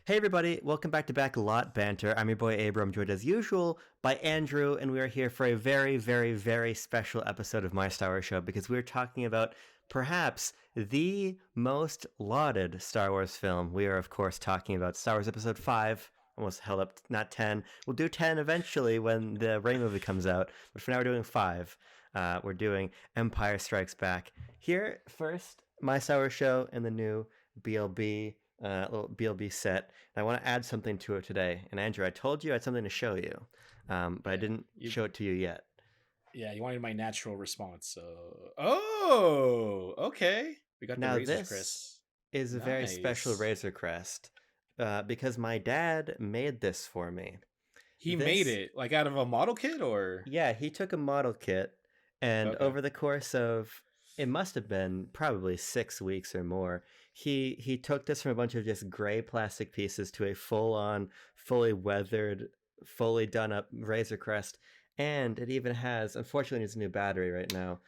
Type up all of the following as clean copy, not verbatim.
Hey everybody, welcome back to Backlot Banter. I'm your boy Abram, joined as usual by Andrew, and we are here for a very, very, very special episode of My Star Wars Show because we're talking about perhaps the most lauded Star Wars film. We are, of course, talking about Star Wars Episode 5. Almost held up, not 10. We'll do 10 eventually when the Rey movie comes out, but for now we're doing 5. We're doing Empire Strikes Back. Here, first, My Star Wars Show and the new BLB little BLB set. And I want to add something to it today. And Andrew, I told you I had something to show you, but I didn't show it to you yet. Yeah, you wanted my natural response. So, oh, okay. We got the Now Razor this Crest. is a very special Nice. Razor Crest because my dad made this for me. He made This, it like out of a model kit, or yeah, he took a model kit, and okay. over the course of it must have been probably 6 weeks or more. He took this from a bunch of just gray plastic pieces to a full on, fully weathered, fully done up Razor Crest, and it even has. Unfortunately, it needs a new battery right now.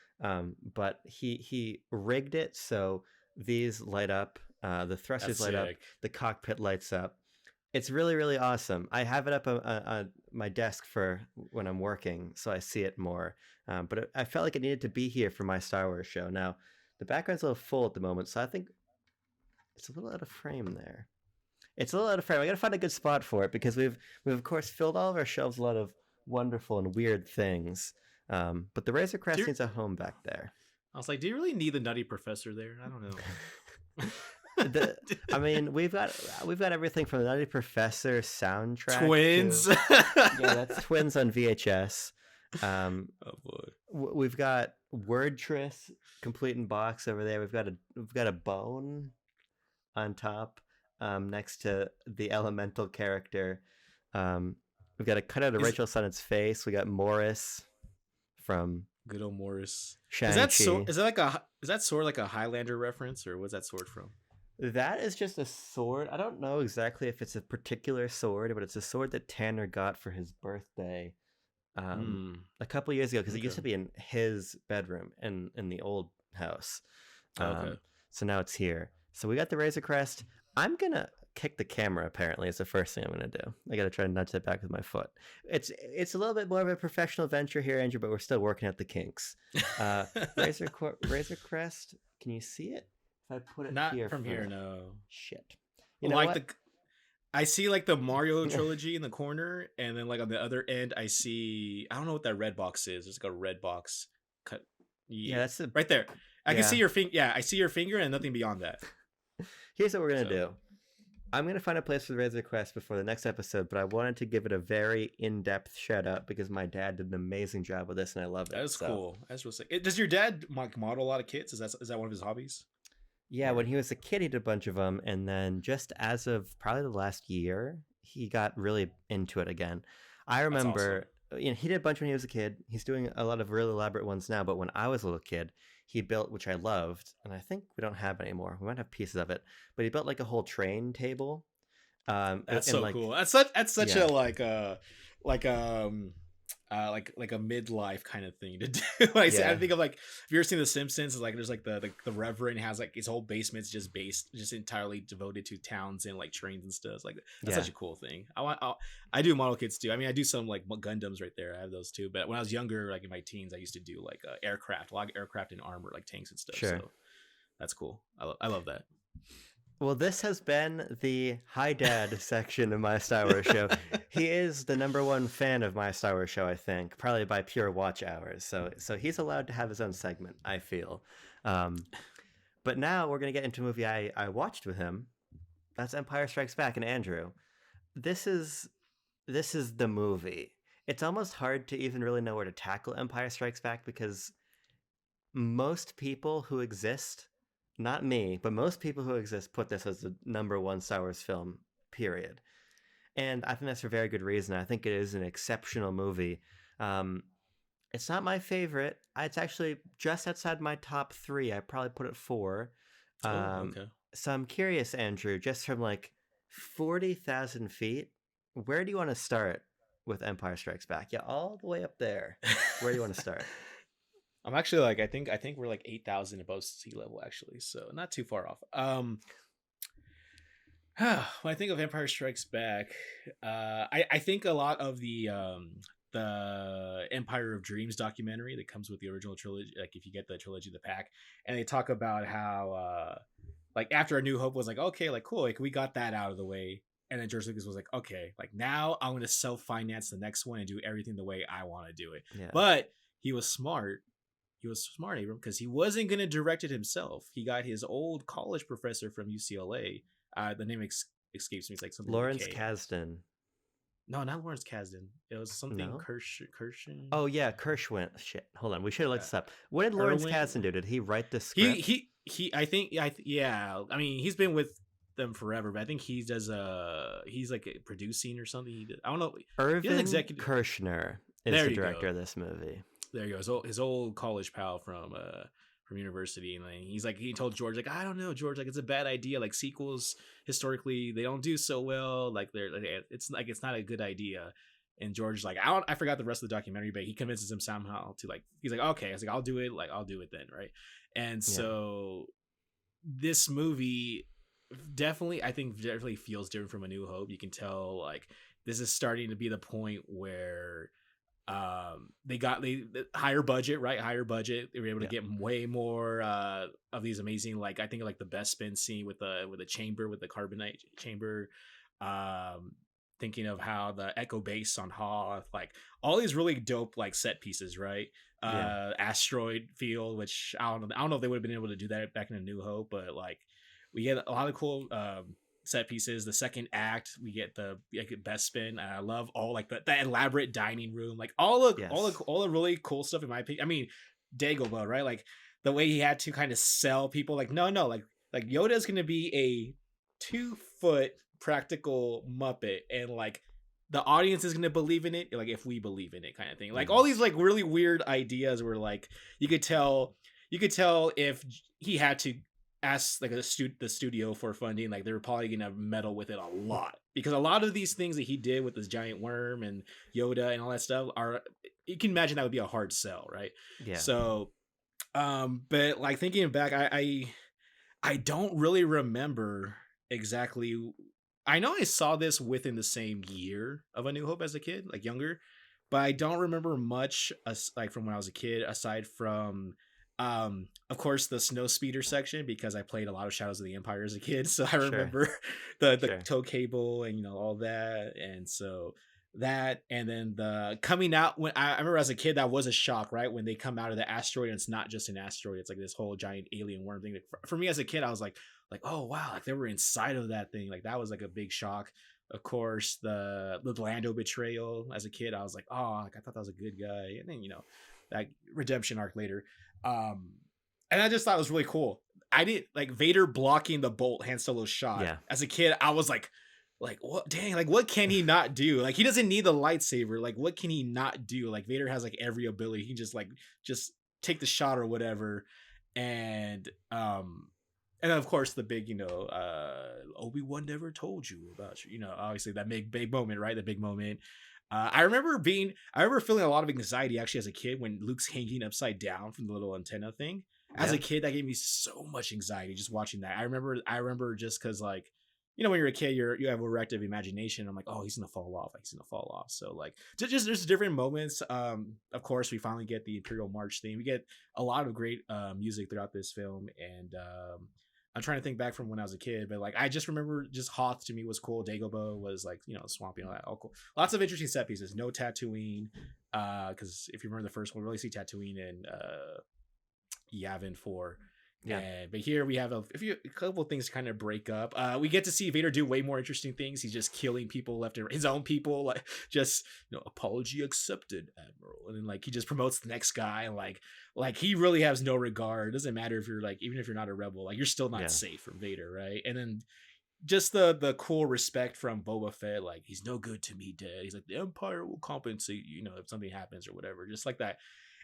But he rigged it so these light up, the thrusters That's light up, sick. the cockpit lights up. It's really, really awesome. I have it up on my desk for when I'm working, so I see it more. I felt like it needed to be here for my Star Wars show. Now, the background's a little full at the moment, so I think it's a little out of frame there. It's a little out of frame. I gotta find a good spot for it because we've of course filled all of our shelves with a lot of wonderful and weird things. But the Razor Do Crest you, needs a home back there. I was like, do you really need the Nutty Professor there? I don't know. the I mean, we've got everything from the Nutty Professor soundtrack Twins. to yeah, that's Twins on VHS. Oh boy. We've got Wordtris complete in box over there. We've got a bone on top, next to the elemental character. We've got a cutout of Is Rachel Sonnet's face. We got Morris from good old Morris. Is that so? Shang-Chi. Is that sword like a Highlander reference, or what's that sword from? That is just a sword. I don't know exactly if it's a particular sword, but it's a sword that Tanner got for his birthday a couple years ago because it used Okay. to be in his bedroom in the old house. Okay. So now it's here. So we got the Razor Crest. I'm gonna kick the camera. Apparently, is the first thing I'm gonna do. I gotta try to nudge that back with my foot. It's a little bit more of a professional venture here, Andrew, but we're still working at the kinks. Uh, Razor Crest. Can you see it? If I put it Not here from here, for no. shit. You know Like what? the I see like the Mario trilogy in the corner, and then like on the other end, I don't know what that red box is. There's like a red box cut. Yeah, Yeah, that's the right there. I can yeah. see your finger. Yeah, I see your finger and nothing beyond that. Here's what we're gonna So do. I'm gonna find a place for the Razor Crest before the next episode, but I wanted to give it a very in-depth shout out because my dad did an amazing job with this, and I love it. that is So cool. That's real sick. Does your dad model a lot of kits? Is that one of his hobbies? yeah, when Or he was a kid, he did a bunch of them, and then just as of probably the last year, he got really into it again. I that's awesome. remember, he did a bunch when he was a kid. He's doing a lot of really elaborate ones now, but when I was a little kid, he built, which I loved, and I think we don't have anymore. We might have pieces of it, but he built like a whole train table, That's and so like cool. That's such yeah, a like like a midlife kind of thing to do. I yeah, think of like, if you ever seen The Simpsons, like there's like the Reverend has like his whole basement's just entirely devoted to towns and like trains and stuff. It's like that's yeah. such a cool thing. I do model kits too. I mean, I do some like Gundams right there. I have those too. But when I was younger, like in my teens, I used to do like aircraft, a lot of aircraft and armor, like tanks and stuff. Sure. So that's cool. I love that. Well, this has been the Hi Dad section of my Star Wars show. He is the number one fan of my Star Wars show, I think, probably by pure watch hours. So he's allowed to have his own segment, I feel. Um, but now we're gonna get into a movie I watched with him. That's Empire Strikes Back. And Andrew, this is this is the movie. It's almost hard to even really know where to tackle Empire Strikes Back because most people who exist, not me, but most people who exist put this as the number one Star Wars film, period. And I think that's for very good reason. I think it is an exceptional movie. Um, it's not my favorite. It's actually just outside my top three. I probably put it four. Oh, Um, okay. so I'm curious, Andrew, just from like 40,000 feet, where do you want to start with Empire Strikes Back? Yeah, all the way up there. Where do you want to start? I'm actually like, I think we're like 8,000 above sea level actually, so not too far off. When I think of Empire Strikes Back, I think a lot of the Empire of Dreams documentary that comes with the original trilogy. Like if you get the trilogy, the pack, and they talk about how like after A New Hope was like, okay, like cool, like we got that out of the way, and then George Lucas was like, okay, like now I'm gonna self finance the next one and do everything the way I want to do it. Yeah. But he was smart. He was smart, Abram, because he wasn't gonna direct it himself. He got his old college professor from UCLA. The name escapes me. It's like something with a Lawrence K. Kasdan. No, not Lawrence Kasdan. It was something No. Kirshen. Oh yeah, Kirschwin. Shit. Hold on. We should have looked Uh, this up. What did Lawrence Irwin. Kasdan do? Did he write the He script? he he. I think yeah. I mean, he's been with them forever, but I think he does he's like producing or something. I don't know. He does Irvin executive. Kershner is There the you director go. of this movie. There you go. His old college pal from university, and like, he's like he told George like I don't know George, like it's a bad idea, like sequels historically they don't do so well, like they're like it's not a good idea. And George's like I forgot the rest of the documentary, but he convinces him somehow to like he's like okay, I was like I'll do it, like I'll do it then, right? And Yeah. so this movie definitely feels different from A New Hope. You can tell like this is starting to be the point where they got higher budget, right? Higher budget, they were able to Yeah. get way more of these amazing, like I think like the best spin scene with the chamber, with the carbonite chamber. um Thinking of how the echo bass on Hoth, like all these really dope like set pieces, right? Yeah. Asteroid field, which I don't know if they would have been able to do that back in A New Hope, but like we get a lot of cool set pieces. The second act, we get the best spin. And I love all like the elaborate dining room, like Yes. all the really cool stuff in my opinion. I mean, Dagobah, right? Like the way he had to kind of sell people, like no, like Yoda's gonna be a 2 foot practical Muppet, and like the audience is gonna believe in it, like if we believe in it, kind of thing. Like all these like really weird ideas where like you could tell if he had to ask like the studio for funding, like they were probably gonna meddle with it a lot, because a lot of these things that he did with this giant worm and Yoda and all that stuff are, you can imagine that would be a hard sell, right? Yeah. So but like thinking back, I don't really remember exactly. I know I saw this within the same year of A New Hope as a kid, like younger, but I don't remember much like from when I was a kid, aside from of course the snow speeder section, because I played a lot of Shadows of the Empire as a kid, so I Sure. remember the Sure. tow cable and all that. And so that, and then the coming out, when I remember as a kid, that was a shock, right? When they come out of the asteroid and it's not just an asteroid, it's like this whole giant alien worm thing. For me as a kid, I was like oh wow, like they were inside of that thing, like that was like a big shock. Of course, the Lando betrayal as a kid, I was like oh, like I thought that was a good guy, and then that redemption arc later. um and I just thought it was really cool. I didn't like Vader blocking the bolt Han Solo shot. Yeah. As a kid, I was like what, dang, like what can he not do? Like he doesn't need the lightsaber, like what can he not do? Like Vader has like every ability, he can just take the shot or whatever. And of course the big Obi-Wan never told you about obviously that big moment, right? The big moment. I remember feeling a lot of anxiety actually as a kid when Luke's hanging upside down from the little antenna thing. As Yeah. a kid, that gave me so much anxiety just watching that. I remember just because like when you're a kid, you have a reactive imagination. I'm like, oh, he's gonna fall off. Like he's gonna fall off. So like, just there's different moments. Of course, we finally get the Imperial March theme. We get a lot of great music throughout this film, and I'm trying to think back from when I was a kid, but like I just remember just Hoth to me was cool. Dagobah was like swampy and all that, all cool. Lots of interesting set pieces. No Tatooine, because if you remember the first one, we really see Tatooine and Yavin 4. Yeah. But here we have a couple of things kind of break up. We get to see Vader do way more interesting things. He's just killing people left and right, his own people, like just apology accepted, Admiral, and then like he just promotes the next guy, like he really has no regard. It doesn't matter if you're like, even if you're not a rebel, like you're still not Yeah. safe from Vader, right? And then just the cool respect from Boba Fett, like he's no good to me dead. He's like the Empire will compensate you, if something happens or whatever, just like that.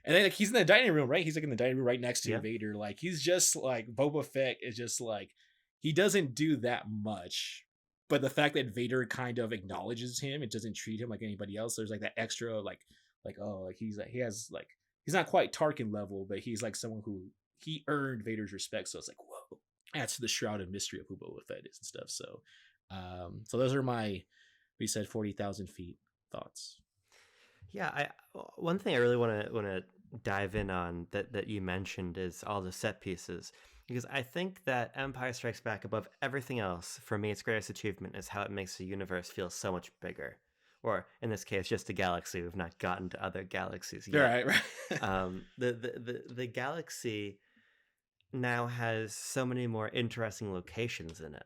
And then like he's in the dining room, right? He's like in the dining room right next to Yeah. Vader. Like he's just like Boba Fett is just like he doesn't do that much. But the fact that Vader kind of acknowledges him, it doesn't treat him like anybody else. There's like that extra like oh, like he's like he has like he's not quite Tarkin level, but he's like someone who he earned Vader's respect. So it's like whoa, adds to the shroud of mystery of who Boba Fett is and stuff. So So those are my, we said 40,000 feet thoughts. Yeah, one thing I really want to dive in on that you mentioned is all the set pieces, because I think that Empire Strikes Back, above everything else, for me, its greatest achievement is how it makes the universe feel so much bigger, or in this case, just a galaxy. We've not gotten to other galaxies yet. Right, right. The galaxy now has so many more interesting locations in it,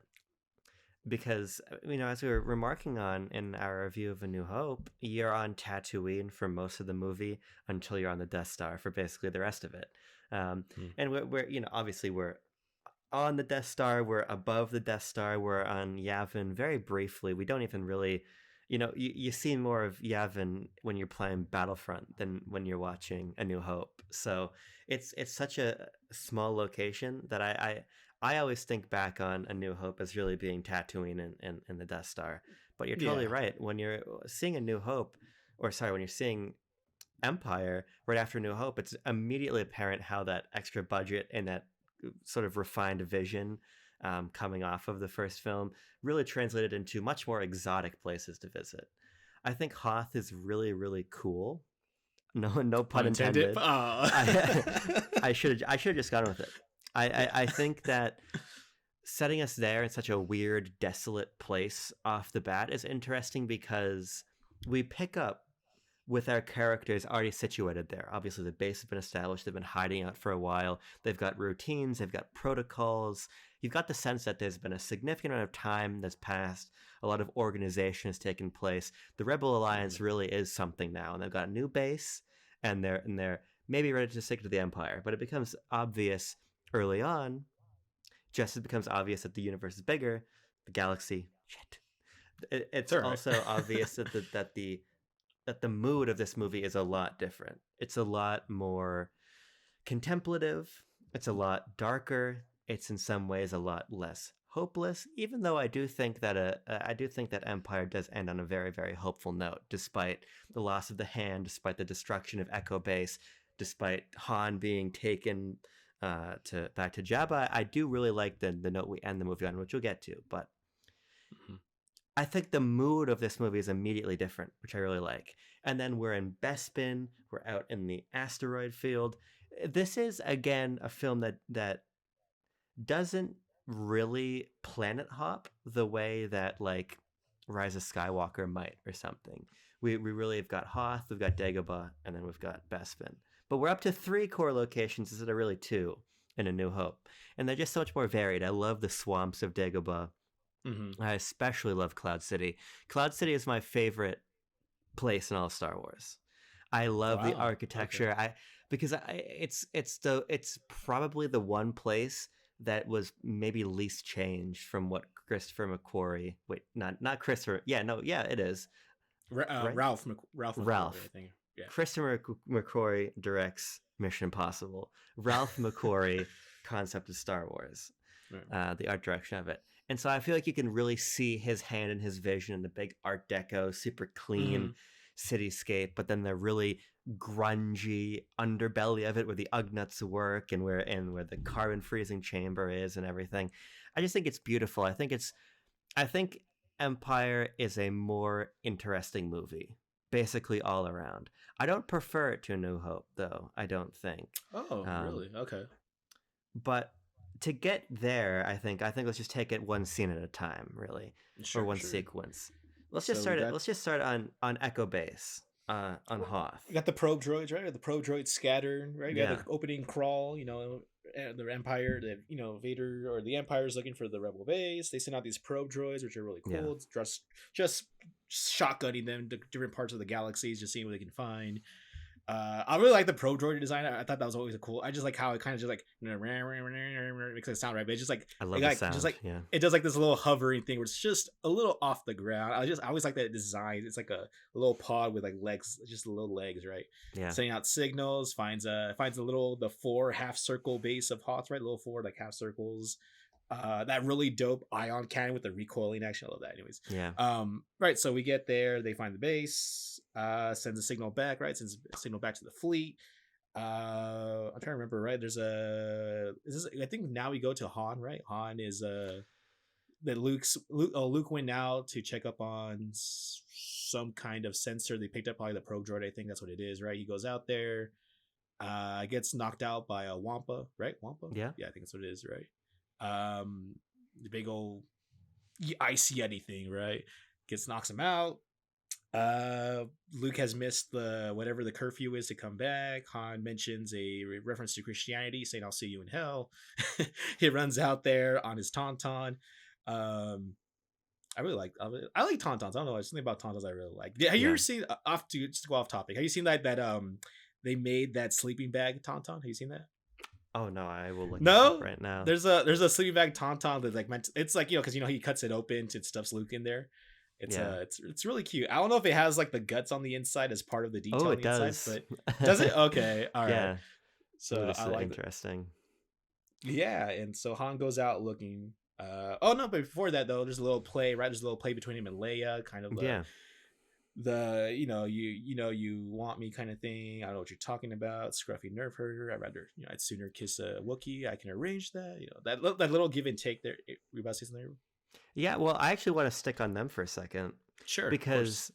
because as we were remarking on in our review of A New Hope, you're on Tatooine for most of the movie until you're on the Death Star for basically the rest of it. um, Hmm. and we're obviously we're on the Death Star, we're above the Death Star, we're on Yavin very briefly. We don't even really, you see more of Yavin when you're playing Battlefront than when you're watching A New Hope. So it's such a small location that I always think back on A New Hope as really being Tatooine and the Death Star. But you're totally Yeah. right. When you're seeing A New Hope, or sorry, when you're seeing Empire right after New Hope, it's immediately apparent how that extra budget and that sort of refined vision, coming off of the first film, really translated into much more exotic places to visit. I think Hoth is really, really cool. No pun Unintended. intended. Oh. I I should have just gone with it. I, Yeah. I I think that setting us there in such a weird, desolate place off the bat is interesting, because we pick up with our characters already situated there. Obviously, the base has been established. They've been hiding out for a while. They've got routines, they've got protocols. You've got the sense that there's been a significant amount of time that's passed. A lot of organization has taken place. The Rebel Alliance really is something now, and they've got a new base, and they're maybe ready to stick to the Empire. But it becomes obvious early on, just as it becomes obvious that the universe is bigger, the galaxy, shit. It's It's all right. also obvious that the mood of this movie is a lot different. It's a lot more contemplative. It's a lot darker. It's in some ways a lot less hopeless. Even though I do think that Empire does end on a very, very hopeful note, despite the loss of the hand, despite the destruction of Echo Base, despite Han being taken to back to Jabba. I do really like the note we end the movie on, which we'll get to. But Mhm. I think the mood of this movie is immediately different, which I really like. And then we're in Bespin, we're out in the asteroid field. This is again a film that doesn't really planet hop the way that like Rise of Skywalker might, or something. We really have got Hoth, we've got Dagobah, and then we've got Bespin. But we're up to 3 core locations instead of really 2 in A New Hope. And they're just so much more varied. I love the swamps of Dagobah. Mhm. I especially love Cloud City. Cloud City is my favorite place in all of Star Wars. I love the Wow. Okay. architecture. It's probably the one place that was maybe least changed from what Christopher McQuarrie. Wait, not Christopher. Yeah, no, yeah, it is right. Ralph McQuarrie, I Ralph. think. Yeah. Christopher McQuarrie directs Mission Impossible. Ralph McQuarrie concept of Star Wars, Right. the art direction of it. And so I feel like you can really see his hand and his vision in the big Art Deco, super clean Mhm. cityscape, but then the really grungy underbelly of it, where the Ugnuts work, and where the carbon freezing chamber is and everything. I just think it's beautiful. I think Empire is a more interesting movie, basically all around. I don't prefer it to New Hope, though. I don't think. Oh, Um, really? Okay. but to get there, I think let's just take it one scene at a time, really, or Sure, one sure. sequence. Let's just So we start it. got Let's just start on Echo Base, on Hoth. we got the probe droids, right? The probe droids scattered, right? We got Yeah, the opening crawl, the Empire, Vader or the Empire is looking for the Rebel base. They send out these probe droids, which are really yeah. cool. It's just shotgunning them to different parts of the galaxies, just seeing what they can find. I really like the pro droid design. I thought that was always a cool. I just like how it kind of just like makes it sound right, but it's just like I it love the like just sound. like Yeah, it does like this little hovering thing where it's just a little off the ground. I always like that design. It's like a little pod with like legs, just little legs, right? yeah, Sending out signals, finds the 4 half circle base of Hoth, right? Little 4 like half circles. That really dope ion cannon with the recoiling action. I love that. Anyways, yeah. right. So we get there. They find the base. Sends a signal back. Right. Sends a signal back to the fleet. I'm trying to remember. Right. I think now we go to Han. Right. Han is that Luke went out to check up on some kind of sensor. They picked up probably the probe droid. I think that's what it is, right? He goes out there, gets knocked out by a Wampa, right? Wampa, Yeah. yeah, I think that's what it is, right? The big old ice yeti thing, right? Knocks him out. Luke has missed the whatever the curfew is to come back. Han mentions a reference to Christianity, saying "I'll see you in hell." He runs out there on his tauntaun. I really like I like tauntauns. I don't know, there's something about tauntauns I really like. Have you Yeah. ever seen off to just to go off topic? Have you seen that they made that sleeping bag tauntaun? Have you seen that? Oh no, I will look it up No, right now. there's a sleeping bag tauntaun that like meant it's like because he cuts it open to stuffs Luke in there. Yeah. It's really cute. I don't know if it has like the guts on the inside as part of the Oh, detail on it the inside, does. but does it? Okay, all right. Yeah. Oh, So this I is like that. interesting. Yeah, and so Han goes out looking. Oh no, but before that though, there's a little play, right? There's a little play between him and Leia, kind of Yeah. the you want me kind of thing. I don't know what you're talking about, scruffy nerve herder. I'd rather I'd sooner kiss a Wookiee. I can arrange that. That little give and take there. We about to say something there? Yeah, well, I actually want to stick on them for a second Sure, of course. because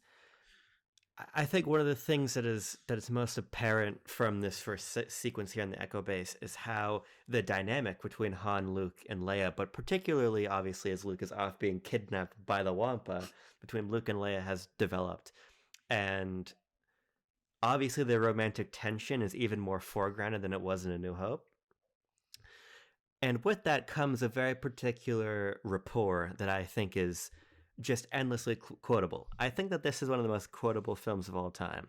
I think one of the things that is most apparent from this first sequence here on the Echo Base is how the dynamic between Han, Luke, and Leia, but particularly obviously as Luke is off being kidnapped by the Wampa, between Luke and Leia has developed, and obviously the romantic tension is even more foregrounded than it was in A New Hope. And with that comes a very particular rapport that I think is just endlessly quotable. I think that this is one of the most quotable films of all time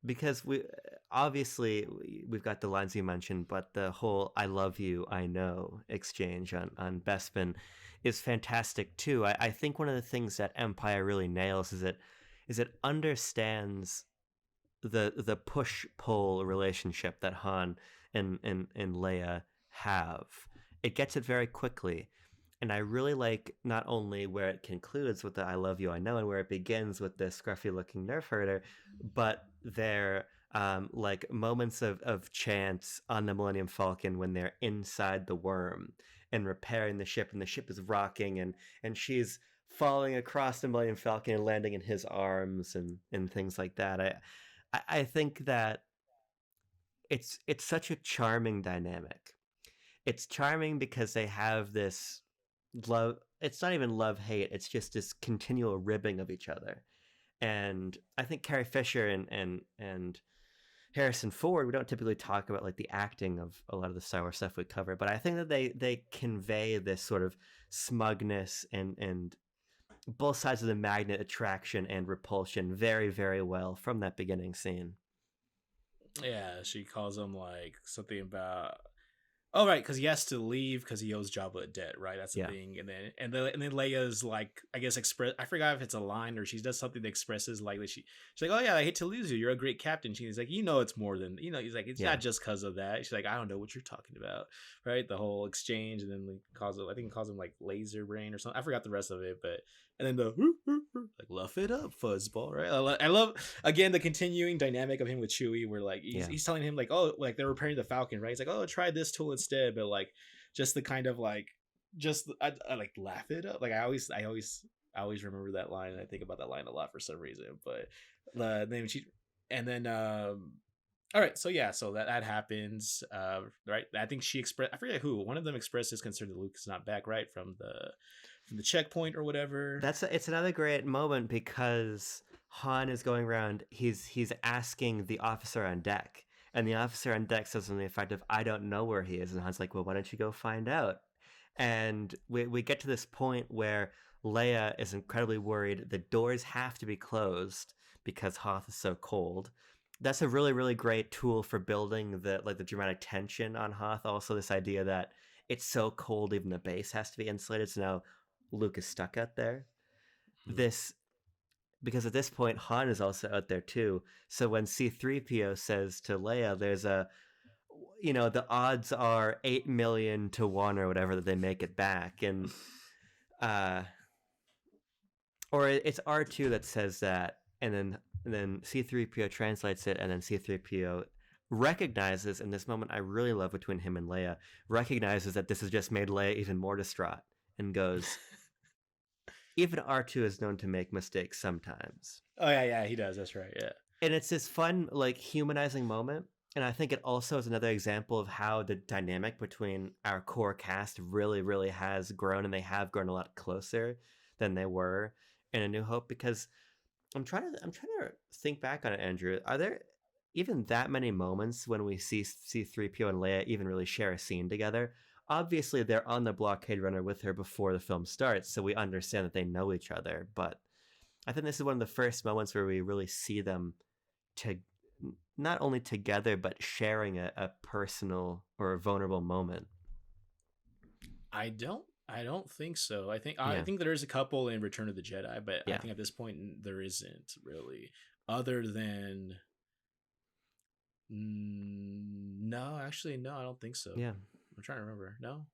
because we've got the lines you mentioned, but the whole "I love you, I know" exchange on Bespin is fantastic too. I think one of the things that Empire really nails is it understands the push pull relationship that Han and Leia have. It gets it very quickly. And I really like not only where it concludes with the "I love you, I know" and where it begins with the scruffy looking nerf herder, but their like moments of chance on the Millennium Falcon when they're inside the worm and repairing the ship and the ship is rocking and she's falling across the Millennium Falcon and landing in his arms and things like that. I think that it's such a charming dynamic. It's charming because they have this love. It's not even love hate. It's just this continual ribbing of each other. And I think Carrie Fisher and Harrison Ford. We don't typically talk about like the acting of a lot of the Star Wars stuff we cover, but I think that they convey this sort of smugness and both sides of the magnet, attraction and repulsion, very very well from that beginning scene. Yeah, she calls him like something about oh right, because he has to leave because he owes Jabba a debt, right? That's the Yeah. thing. And then Leia's like, I guess express. I forgot if it's a line or she does something that expresses like that. She's like, oh yeah, I hate to lose you. You're a great captain. She's like, it's more than He's like, it's Yeah. not just because of that. She's like, I don't know what you're talking about, right? The whole exchange, and then like I think it calls him like laser brain or something. I forgot the rest of it, but and then the like luff it up, fuzzball, right? I love again the continuing dynamic of him with Chewie, where like he's telling him like, oh, like they're repairing the Falcon, right? He's like, oh, try this tool instead, but like just the kind of like just I like laugh it up. Like I always remember that line, and I think about that line a lot for some reason. But then she and then all right, so yeah, so that happens. Right, I think she expressed. I forget who. One of them expressed his concern that Luke is not back, right, from the checkpoint or whatever. It's another great moment because Han is going around. He's asking the officer on deck, and the officer on deck says something effective, "I don't know where he is," and Han's like, "Well, why don't you go find out?" And we get to this point where Leia is incredibly worried. The doors have to be closed because Hoth is so cold. That's a really really great tool for building the dramatic tension on Hoth. Also, this idea that it's so cold even the base has to be insulated. So now Luke is stuck out there. This because at this point Han is also out there too. So when C-3PO says to Leia, "There's the odds are 8 million to 1 or whatever that they make it back," and or it's R2 that says that, and then C-3PO translates it, and then C-3PO recognizes in this moment I really love between him and Leia, recognizes that this has just made Leia even more distraught and goes, even R2 is known to make mistakes sometimes. Oh yeah, he does. That's right. Yeah. And it's this fun, like, humanizing moment. And I think it also is another example of how the dynamic between our core cast really, really has grown, and they have grown a lot closer than they were in A New Hope. Because I'm trying to think back on it, Andrew. Are there even that many moments when we see C3PO and Leia even really share a scene together? Obviously, they're on the blockade runner with her before the film starts, so we understand that they know each other. But I think this is one of the first moments where we really see them to not only together but sharing a personal or a vulnerable moment. I don't think so. I Yeah, think there is a couple in Return of the Jedi, but I yeah, think at this point there isn't really. Other than no, actually no, I don't think so. yeah, I'm trying to remember. No,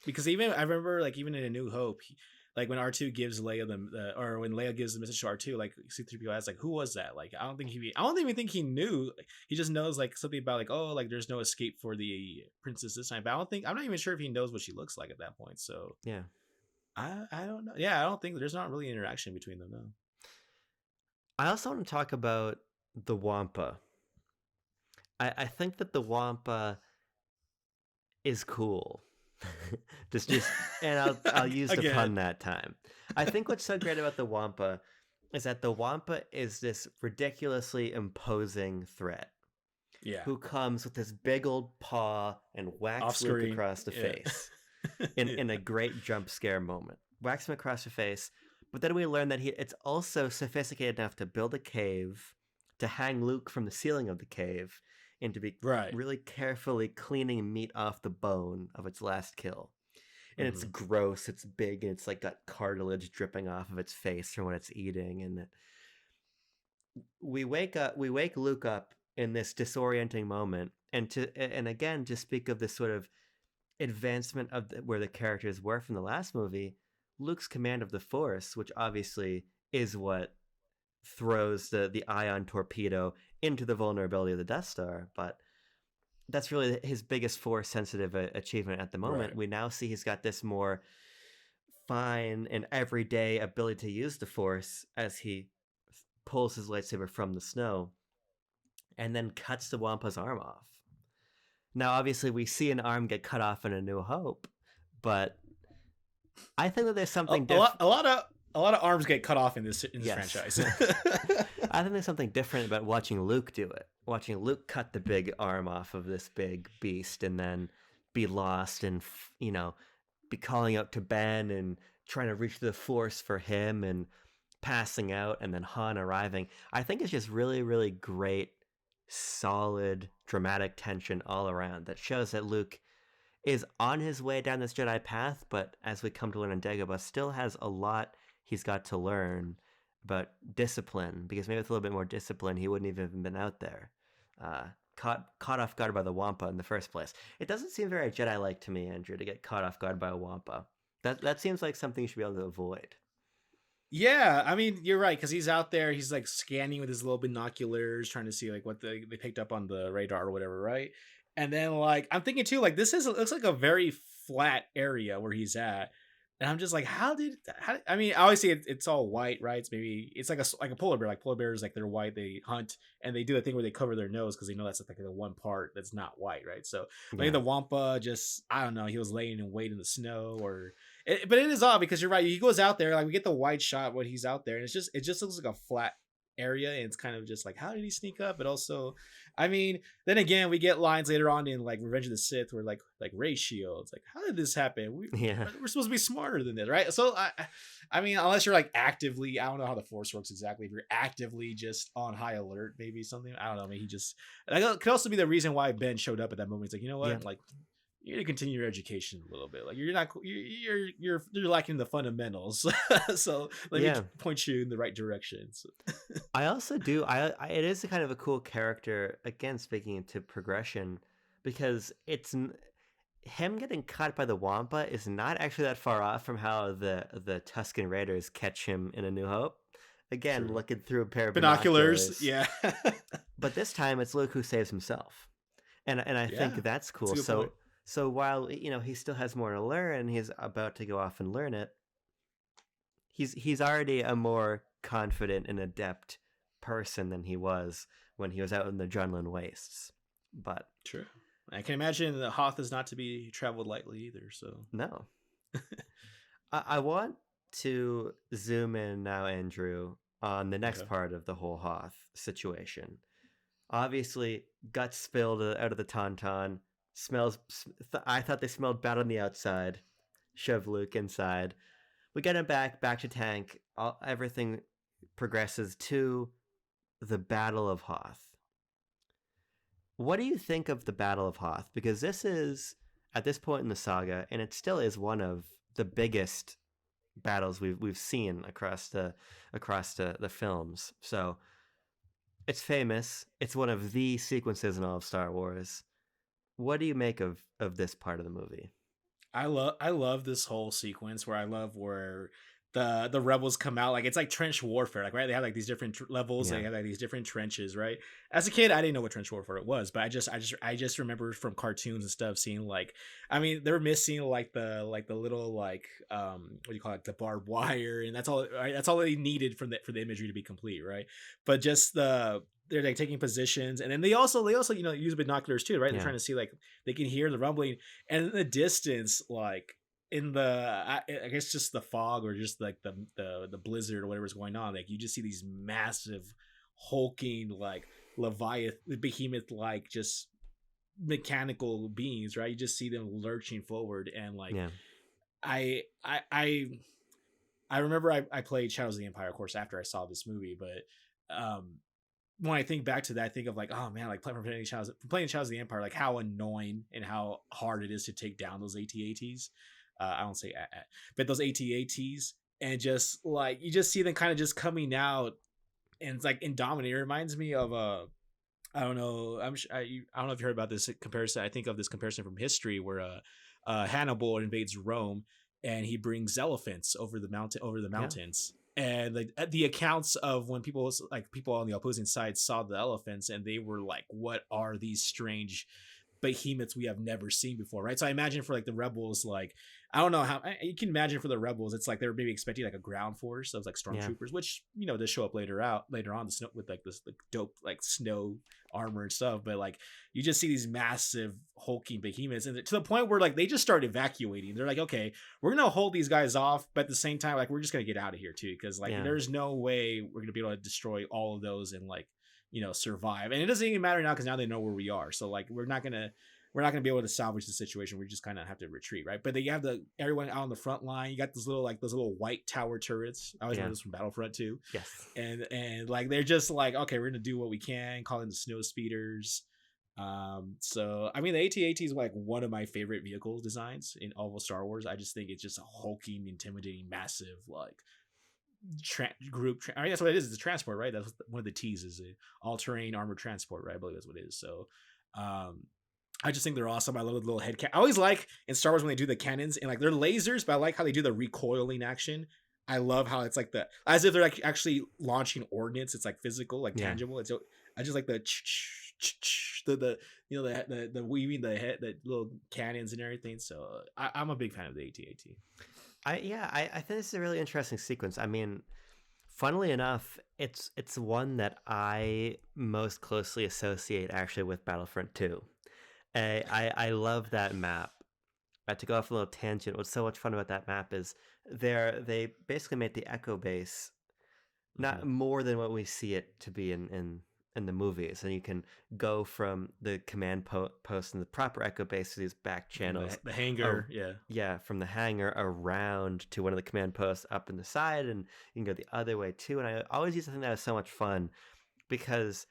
because even I remember like even in A New Hope, like when R2 gives Leia or when Leia gives the message to R2, like C3PO asks like who was that? Like I don't even think he knew. Like, he just knows like something about like oh like there's no escape for the princess this time. But I'm not even sure if he knows what she looks like at that point. So yeah. I don't know. Yeah, I don't think there's not really interaction between them though. I also want to talk about the Wampa. I think that the Wampa is cool. just and I'll use the Again, pun that time. I think what's so great about the Wampa is that the Wampa is this ridiculously imposing threat yeah, who comes with this big old paw and off whacks Luke screen. across the Yeah, face in a great jump scare moment. Whacks him across the face, but then we learn that it's also sophisticated enough to build a cave, to hang Luke from the ceiling of the cave, and to be right. really carefully cleaning meat off the bone of its last kill. And it's Hmm. gross, it's big, and it's like got cartilage dripping off of its face from what it's eating. And we wake Luke up in this disorienting moment, and again to speak of this sort of advancement of where the characters were from the last movie, Luke's command of the Force, which obviously is what throws the ion torpedo into the vulnerability of the Death Star, but that's really his biggest Force sensitive achievement at the moment. Right. We now see he's got this more fine and everyday ability to use the Force as he pulls his lightsaber from the snow and then cuts the Wampa's arm off. Now, obviously, we see an arm get cut off in A New Hope, but I think that there's A, something a lot, different. a lot of arms get cut off in this Yes. franchise. I think there's something different about watching Luke do it. Watching Luke cut the big arm off of this big beast and then be lost and, be calling out to Ben and trying to reach the Force for him and passing out and then Han arriving. I think it's just really, really great, solid, dramatic tension all around that shows that Luke is on his way down this Jedi path, but as we come to learn on Dagobah, still has a lot he's got to learn about discipline, because maybe with a little bit more discipline, he wouldn't even have been out there, uh, caught off guard by the Wampa in the first place. It doesn't seem very Jedi-like to me, Andrew, to get caught off guard by a Wampa. That seems like something you should be able to avoid. Yeah, I mean you're right because he's out there. He's like scanning with his little binoculars, trying to see like what they picked up on the radar or whatever, right? And then like I'm thinking too, like it looks like a very flat area where he's at, and I'm just like, I mean, obviously it's all white, right? It's like a polar bear. Like polar bears, like they're white. They hunt and they do the thing where they cover their nose because they know that's like the one part that's not white, right? So maybe Yeah, the Wampa just I don't know. He was laying in wait in the snow but it is odd because you're right. He goes out there, like we get the wide shot when he's out there, and it just looks like a flat area, and it's kind of just like how did he sneak up? But also, I mean, then again, we get lines later on in like Revenge of the Sith where like ray shields, like how did this happen? yeah, We're supposed to be smarter than this, right? So I mean, unless you're like actively, I don't know how the Force works exactly. If you're actively just on high alert, maybe something. I don't know. Maybe he just that could also be the reason why Ben showed up at that moment. He's like, you know yeah. what, like you need to continue your education a little bit. Like you're not you're lacking the fundamentals. So let me Yeah, point you in the right direction. So, I also do. It is a kind of a cool character. Again, speaking into progression, because him getting cut by the Wampa is not actually that far off from how the Tusken Raiders catch him in A New Hope. Again, true. looking through a pair of Binoculars, binoculars, yeah. but this time it's Luke who saves himself, and I think Yeah, that's that's a cool. good point. So while he still has more to learn, he's about to go off and learn it. he's already a more confident and adept person than he was when he was out in the Junlin wastes. But True. I can imagine the Hoth is not to be traveled lightly either. So no, I want to zoom in now, Andrew, on the next okay. part of the whole Hoth situation. Obviously, guts spilled out of the tauntaun. Smells. I thought they smelled bad on the outside. Shove Luke inside. We get him back to tank. Everything progresses to the Battle of Hoth. What do you think of the Battle of Hoth? Because this is at this point in the saga, and it still is one of the biggest battles we've seen across the films. So it's famous. It's one of the sequences in all of Star Wars. What do you make of this part of the movie? I love this whole sequence where I love where the rebels come out, like it's like trench warfare, like right, they have like these different levels, Yeah, they have like these different trenches, right? As a kid I didn't know what trench warfare it was, but I just remember from cartoons and stuff seeing like, I mean, they were missing like the little like what do you call it, the barbed wire, and that's all, right? That's all they needed for the imagery to be complete, right? But just they're like taking positions, and then they also use binoculars too, right? They're yeah, trying to see, like they can hear the rumbling, and in the distance, like in the I guess just the fog, or just like the blizzard or whatever's going on, like you just see these massive hulking like leviathan behemoth like just mechanical beings, right? You just see them lurching forward, and like yeah, I I I I remember I played Shadows of the Empire, of course, after I saw this movie, but when I think back to that, I think of like, oh man, like playing Shadows of the Empire, like how annoying and how hard it is to take down those AT-ATs. I don't say but those AT-ATs, and just like you just see them kind of just coming out, and it's like Indominator. It reminds me of I don't know. I don't know if you heard about this comparison. I think of this comparison from history where Hannibal invades Rome, and he brings elephants over the yeah, mountains. And the accounts of when people on the opposing side saw the elephants, and they were like, "What are these strange behemoths we have never seen before?" Right. So I imagine for like the rebels, like I don't know how you can imagine for the rebels, it's like they were maybe expecting like a ground force of like yeah, stormtroopers, which they show up later on the snow with like this like dope like snow armor and stuff. But like you just see these massive hulking behemoths, and to the point where like they just start evacuating. They're like, okay, we're gonna hold these guys off, but at the same time, like we're just gonna get out of here too, because like yeah, there's no way we're gonna be able to destroy all of those and like survive. And it doesn't even matter now because now they know where we are. So like we're not gonna be able to salvage the situation. We just kind of have to retreat, right? But then you have everyone out on the front line. You got those little white tower turrets. I always yeah. remember this from Battlefront too, Yes, and like they're just like, okay, we're gonna do what we can, call in the snow speeders. So I mean, the AT-AT is like one of my favorite vehicle designs in all of Star Wars. I just think it's just a hulking, intimidating, massive like I mean, that's what it is. It's a transport, right? That's one of the T's is a all-terrain armored transport, right? I believe that's what it is. So, um, I just think they're awesome. I love the little head I always like in Star Wars when they do the cannons, and like they're lasers, but I like how they do the recoiling action. I love how it's like as if they're like actually launching ordnance. It's like physical, like yeah. tangible. I just like the the weaving the little cannons and everything. So I'm a big fan of the AT-AT. I think this is a really interesting sequence. I mean, funnily enough, it's one that I most closely associate actually with Battlefront 2. I love that map. To go off a little tangent, what's so much fun about that map is they basically made the Echo Base Mm-hmm. not more than what we see it to be in the movies, and you can go from the command post and the proper Echo Base to these back channels. The Oh, hangar, yeah. yeah, from the hangar around to one of the command posts up in the side, and you can go the other way too. And I always used to think that was so much fun because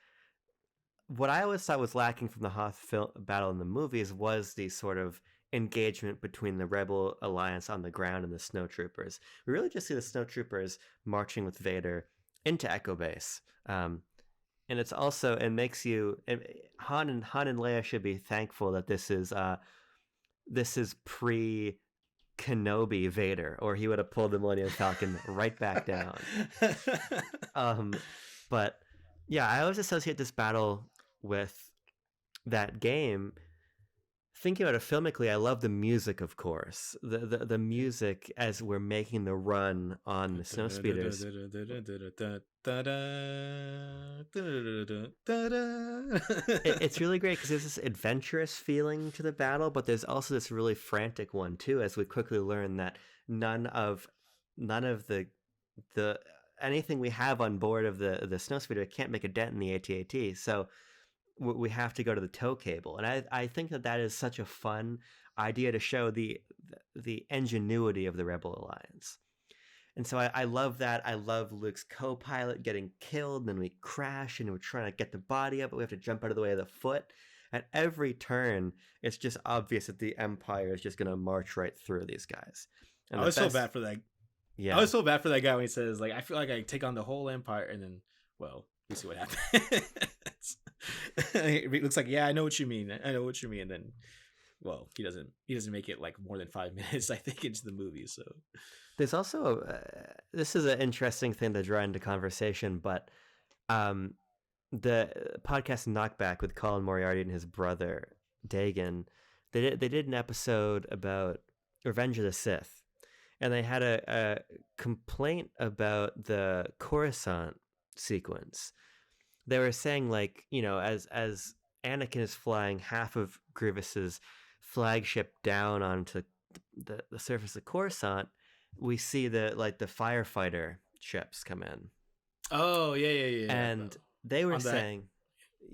what I always thought was lacking from the battle in the movies was the sort of engagement between the Rebel Alliance on the ground and the snowtroopers. We really just see the snowtroopers marching with Vader into Echo Base. And it's also it makes you Han and Leia should be thankful that this is pre Kenobi Vader, or he would have pulled the Millennium Falcon right back down. Um, but yeah, I always associate this battle with that game thinking about it filmically, I love the music, of course. The music as we're making the run on the snowspeeders. It's really great because there's this adventurous feeling to the battle, but there's also this really frantic one too, as we quickly learn that none of the anything we have on board of the snowspeeder can't make a dent in the AT-AT. So we have to go to the tow cable, and I think that is such a fun idea to show the ingenuity of the Rebel Alliance. And so I love that. I love Luke's co-pilot getting killed, and then we crash, and we're trying to get the body up, but we have to jump out of the way of the foot. At every turn, it's just obvious that the Empire is just going to march right through these guys. And I was so bad for that. Yeah, I was so bad for that guy when he says, like, I feel like I take on the whole Empire, and then, well, you see what happens. It looks like, yeah, I know what you mean. I know what you mean. And then, well, he doesn't make it like more than 5 minutes, I think, into the movie. So there's also this is an interesting thing to draw into conversation, but the podcast Knockback with Colin Moriarty and his brother Dagan, they did an episode about Revenge of the Sith, and they had a complaint about the Coruscant sequence. They were saying, like, you know, as Anakin is flying half of Grievous's flagship down onto the surface of Coruscant, we see the firefighter ships come in. Oh yeah. And they were saying,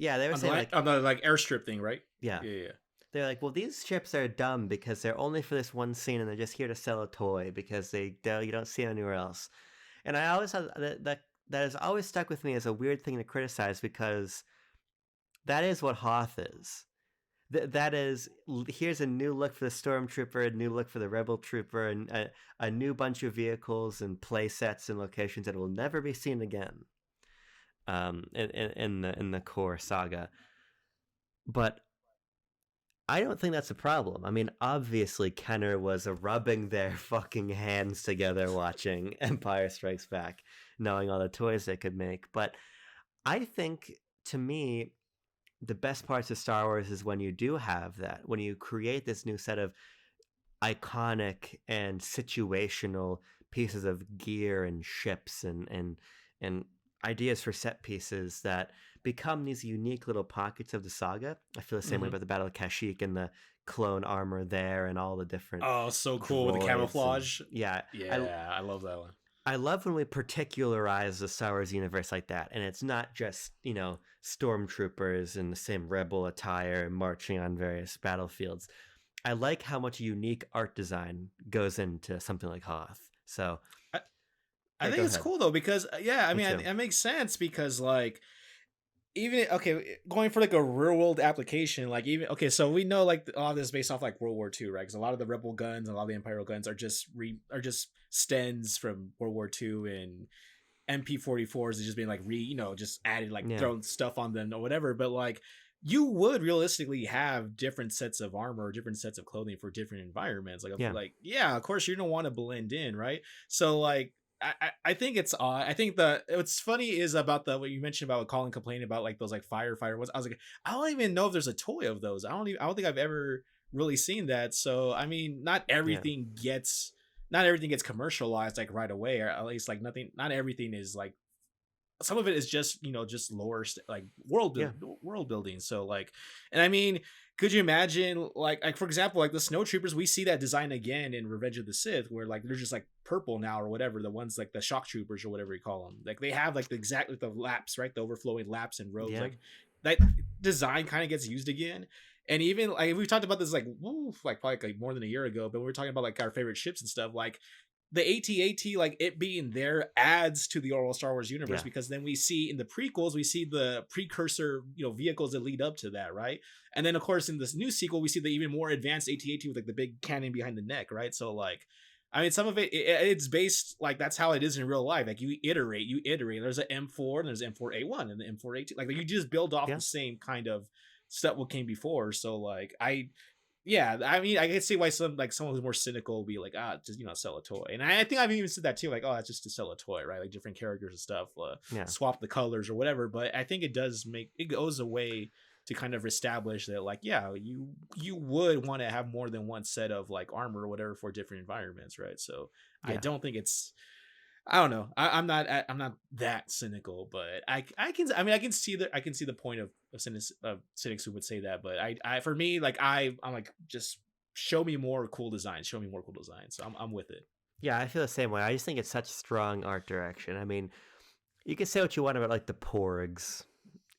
on the like airstrip thing, right? Yeah. Yeah. They're like, well, these ships are dumb because they're only for this one scene, and they're just here to sell a toy because you don't see them anywhere else. And I always thought that has always stuck with me as a weird thing to criticize, because that is what Hoth is. That is, here's a new look for the Stormtrooper, a new look for the Rebel Trooper, and a new bunch of vehicles and play sets and locations that will never be seen again in the core saga. But I don't think that's a problem. I mean, obviously Kenner was rubbing their fucking hands together watching Empire Strikes Back, knowing all the toys they could make. But I think, to me, the best parts of Star Wars is when you do have that, when you create this new set of iconic and situational pieces of gear and ships and ideas for set pieces that become these unique little pockets of the saga. I feel the same way about the Battle of Kashyyyk and the clone armor there and all the different. Oh, so cool with the camouflage. Yeah, I love that one. I love when we particularize the Star Wars universe like that, and it's not just, you know, stormtroopers in the same rebel attire marching on various battlefields. I like how much unique art design goes into something like Hoth. So I think it's cool though, because it makes sense, because like, even going for like a real world application, like so we know like a lot of this is based off like World War II, right? Because a lot of the Rebel guns and a lot of the Imperial guns are just stens from World War II, and MP-44s is just being like just added, like thrown stuff on them or whatever. But like, you would realistically have different sets of armor, different sets of clothing for different environments. Like, of course you don't want to blend in, right? So like, I think it's odd. I think what's funny is about what you mentioned about Colin complaining about like those like firefighter ones. I was like, I don't even know if there's a toy of those. I don't think I've ever really seen that. So I mean, not everything gets commercialized like right away, or at least like not everything is like, some of it is just just lore, like world building. So like, and I mean, could you imagine like for example, like the snowtroopers, we see that design again in Revenge of the Sith, where like they're just like purple now or whatever, the ones like the shock troopers or whatever you call them, like they have like the laps, right, the overflowing laps and robes, like that design kind of gets used again. And even like we've talked about this like probably like more than a year ago, but we were talking about like our favorite ships and stuff, like the AT-AT, like it being there adds to the overall Star Wars universe, because then we see in the prequels, we see the precursor, vehicles that lead up to that, right? And then of course in this new sequel, we see the even more advanced AT-AT with like the big cannon behind the neck, right? So like, I mean, some of it's based like that's how it is in real life. Like you iterate. There's an M4 and there's M4A1 and the M4A2. Like you just build off the same kind of stuff what came before. So like I mean, I can see why someone who's more cynical will be like, just sell a toy. And I think I've even said that too, like, it's just to sell a toy, right? Like different characters and stuff, swap the colors or whatever. But I think it goes away to kind of establish that like, yeah, you would want to have more than one set of like armor or whatever for different environments, right? So I Yeah. don't think it's, I don't know. I'm not that cynical, but I can, I mean, I can see the point of cynics who would say that, but I for me, like I'm like, just show me more cool designs, show me more cool designs. So I'm with it. Yeah, I feel the same way. I just think it's such strong art direction. I mean, you can say what you want about like the porgs.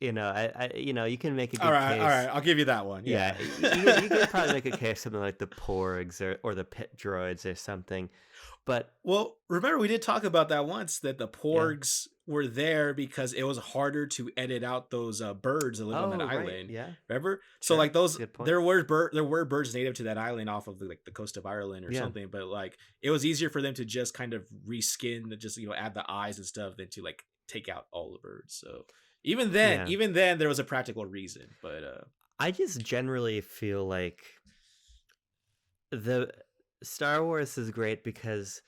You can make a good All case. right, I'll give you that one. Yeah, Yeah. you could probably make a case something like the porgs or the pit droids or something. But Well, remember we did talk about that once, that the yeah. porgs were there because it was harder to edit out those birds that live on that Oh, right. island. Yeah. Remember? So Sure. like That's those, a good point. there were birds native to that island off of like the coast of Ireland or Yeah. something, but like it was easier for them to just kind of reskin, to just add the eyes and stuff than to like take out all the birds. So Yeah. even then there was a practical reason, but I just generally feel like the Star Wars is great because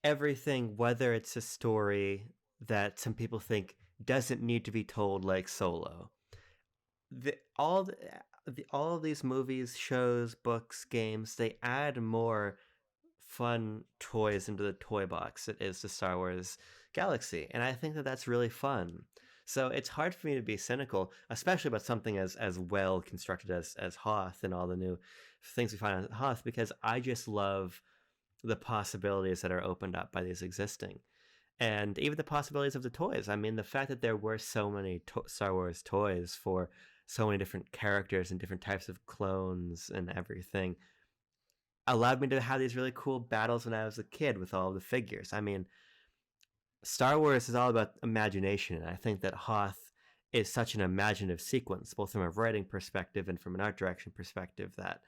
everything, whether it's a story that some people think doesn't need to be told, like Solo, the, all of these movies, shows, books, games, they add more fun toys into the toy box that is the Star Wars galaxy, and I think that that's really fun. So it's hard for me to be cynical, especially about something as well constructed as Hoth and all the new things we find on Hoth, because I just love the possibilities that are opened up by these existing, and even the possibilities of the toys. I mean, the fact that there were so many Star Wars toys for so many different characters and different types of clones and everything allowed me to have these really cool battles when I was a kid with all of the figures. I mean, Star Wars is all about imagination, and I think that Hoth is such an imaginative sequence, both from a writing perspective and from an art direction perspective, that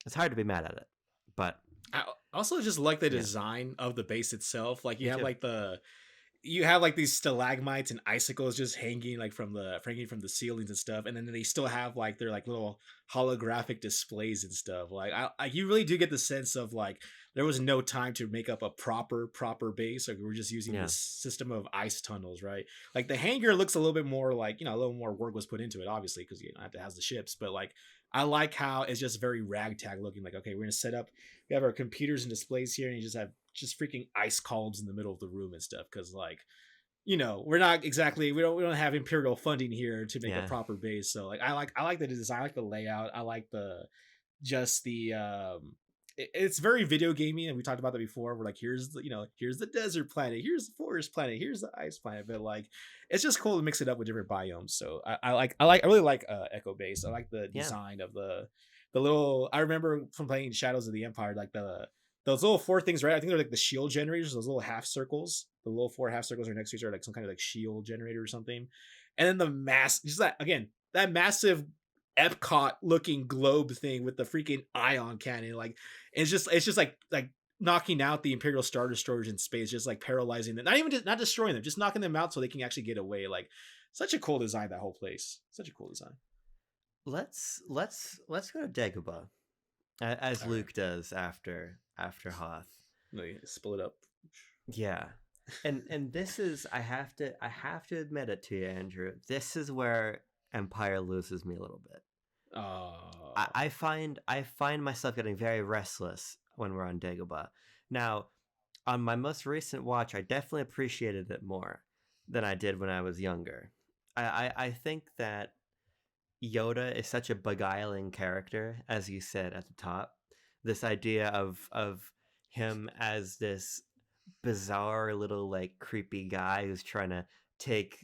it's hard to be mad at it. But I also just like the yeah, design of the base itself. Like me too. you have like these stalagmites and icicles just hanging from the ceilings and stuff, and then they still have like their like little holographic displays and stuff. Like you really do get the sense of like there was no time to make up a proper base. Like we're just using Yeah, this system of ice tunnels, right? Like the hangar looks a little bit more like, a little more work was put into it, obviously, because it has the ships. But like I like how it's just very ragtag looking. Like, okay, we're gonna set up. We have our computers and displays here, and you just have just freaking ice columns in the middle of the room and stuff. Because like, we're not exactly, we don't have imperial funding here to make a yeah, proper base. So like, I like the design, I like the layout, I like the just the it's very video gamey, and we talked about that before. We're like, here's the here's the desert planet, here's the forest planet, here's the ice planet, but like it's just cool to mix it up with different biomes. So I really like Echo Base. I like the yeah. design of the little, I remember from playing Shadows of the Empire, like those little four things, right? I think they're like the shield generators, those little half circles. The little four half circles are next to each other, like some kind of like shield generator or something. And then the just that again, that massive Epcot looking globe thing with the freaking ion cannon, like it's just like knocking out the Imperial Star Destroyers in space, just like paralyzing them. Not even not destroying them, just knocking them out so they can actually get away. Like such a cool design, that whole place. Such a cool design. Let's go to Dagobah, as All right. Luke does after Hoth. Let me split up. Yeah. And this is, I have to admit it to you, Andrew. This is where Empire loses me a little bit. Oh. I find myself getting very restless when we're on Dagobah. Now, on my most recent watch, I definitely appreciated it more than I did when I was younger. I think that Yoda is such a beguiling character, as you said at the top. This idea of him as this bizarre little like creepy guy who's trying to take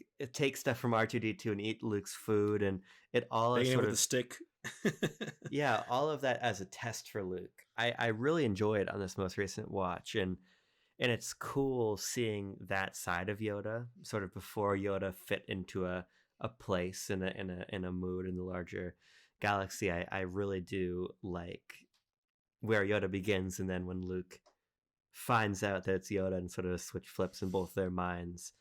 stuff from R2D2 and eat Luke's food, and it all is Banging it sort with a of, stick. yeah, all of that as a test for Luke. I really enjoy it on this most recent watch, and it's cool seeing that side of Yoda sort of before Yoda fit into a place in a mood in the larger galaxy. I really do like where Yoda begins, and then when Luke finds out that it's Yoda and sort of a switch flips in both their minds.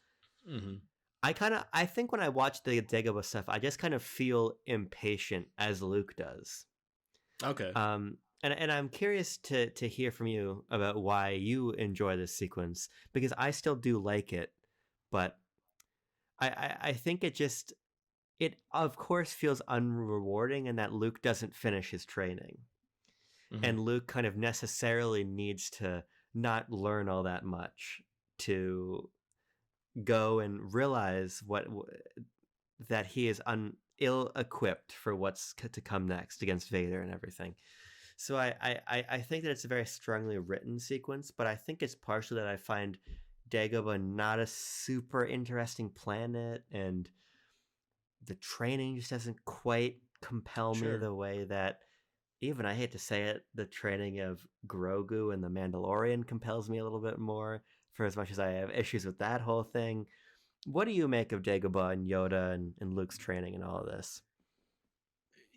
Hmm. I think when I watch the Dagobah stuff, I just kind of feel impatient as Luke does. Okay. And I'm curious to hear from you about why you enjoy this sequence, because I still do like it, but I think it just it of course feels unrewarding in that Luke doesn't finish his training. Hmm. And Luke kind of necessarily needs to not learn all that much to go and realize that he is ill equipped for what's to come next against Vader and everything. So I think that it's a very strongly written sequence, but I think it's partially that I find Dagobah not a super interesting planet, and the training just doesn't quite compel me Sure. the way that, even, I hate to say it, the training of Grogu and the Mandalorian compels me a little bit more, for as much as I have issues with that whole thing. What do you make of Dagobah and Yoda and Luke's training and all of this?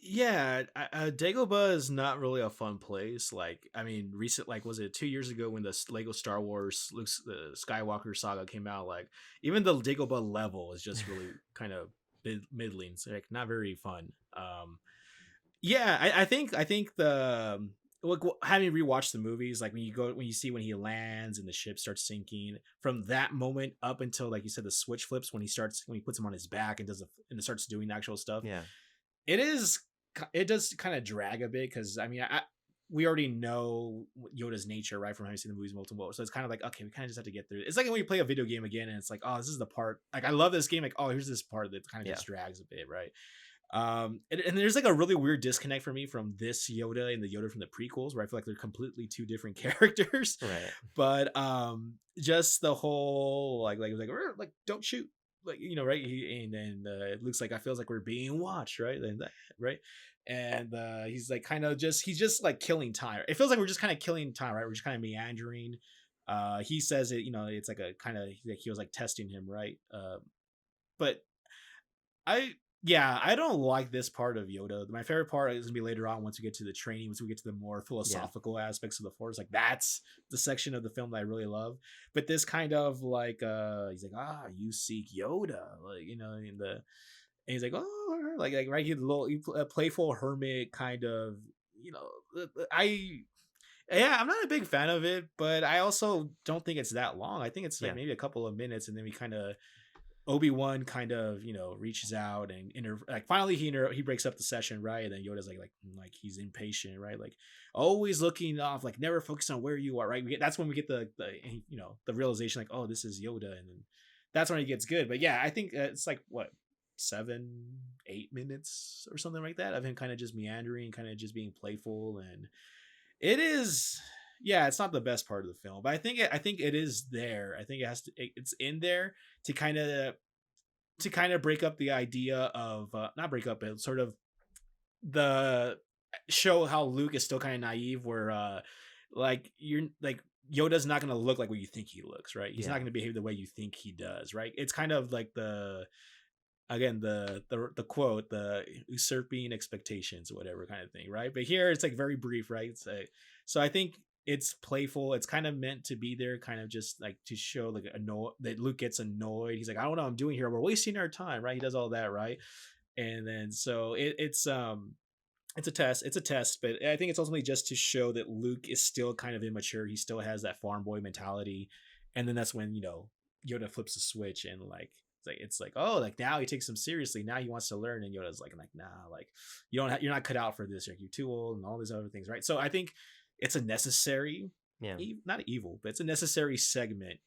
Yeah, Dagobah is not really a fun place. Like, I mean, recent, like, was it 2 years ago when the Lego Star Wars Luke's the Skywalker saga came out? Like, even the Dagobah level is just really kind of middling, so like not very fun. Yeah, I think like having rewatched the movies, like when you see when he lands and the ship starts sinking, from that moment up until like you said the switch flips when he puts him on his back and and starts doing actual stuff, Yeah, it is it does kind of drag a bit because I mean we already know Yoda's nature right from having seen the movies multiple, so it's kind of like okay we kind of just have to get through it. It's like when you play a video game again and it's like oh this is the part like I love this game like oh here's this part that kind of yeah, just drags a bit right. And there's like a really weird disconnect for me from this Yoda and the Yoda from the prequels where I feel like they're completely two different characters. right. But just the whole like don't shoot like right and then it looks like I feels like we're being watched right and that right and he's like kind of just he's just like killing time. It feels like we're just kind of killing time right, we're just kind of meandering. He says it it's like a kind of like he was like testing him right. But I yeah, I don't like this part of Yoda. My favorite part is gonna be later on once we get to the training, once we get to the more Yeah, philosophical aspects of the Force. Like that's the section of the film that I really love. But this kind of like he's like, you seek Yoda. Like, and he's like, oh like right here the little playful hermit kind of, you know, I yeah, I'm not a big fan of it, but I also don't think it's that long. I think it's like yeah, maybe a couple of minutes and then we kind of Obi-Wan kind of, reaches out and like finally he breaks up the session, right? And then Yoda's like he's impatient, right? Like always looking off, like never focus on where you are, right? That's when we get the realization like, oh, this is Yoda, and then that's when it gets good. But yeah, I think it's like what 7 8 minutes or something like that of him kind of just meandering, kind of just being playful, and it is yeah, it's not the best part of the film, but I think it is there. I think it's in there to kind of break up the idea of not break up it sort of the show how Luke is still kind of naive where like you're like Yoda's not going to look like what you think he looks, right? He's not yeah, going to behave the way you think he does, right? It's kind of like the again the quote, the usurping expectations or whatever kind of thing, right? But here it's like very brief, right? It's like, so I think it's playful, it's kind of meant to be there kind of just like to show like that Luke gets annoyed, he's like I don't know what I'm doing here, we're wasting our time, right? He does all that, right? And then so it's a test, but I think it's ultimately just to show that Luke is still kind of immature, he still has that farm boy mentality. And then that's when Yoda flips the switch and like it's like oh like now he takes him seriously, now he wants to learn, and Yoda's like nah like you're not cut out for this, like you're too old and all these other things, right? So I think it's a necessary yeah. not evil, but it's a necessary segment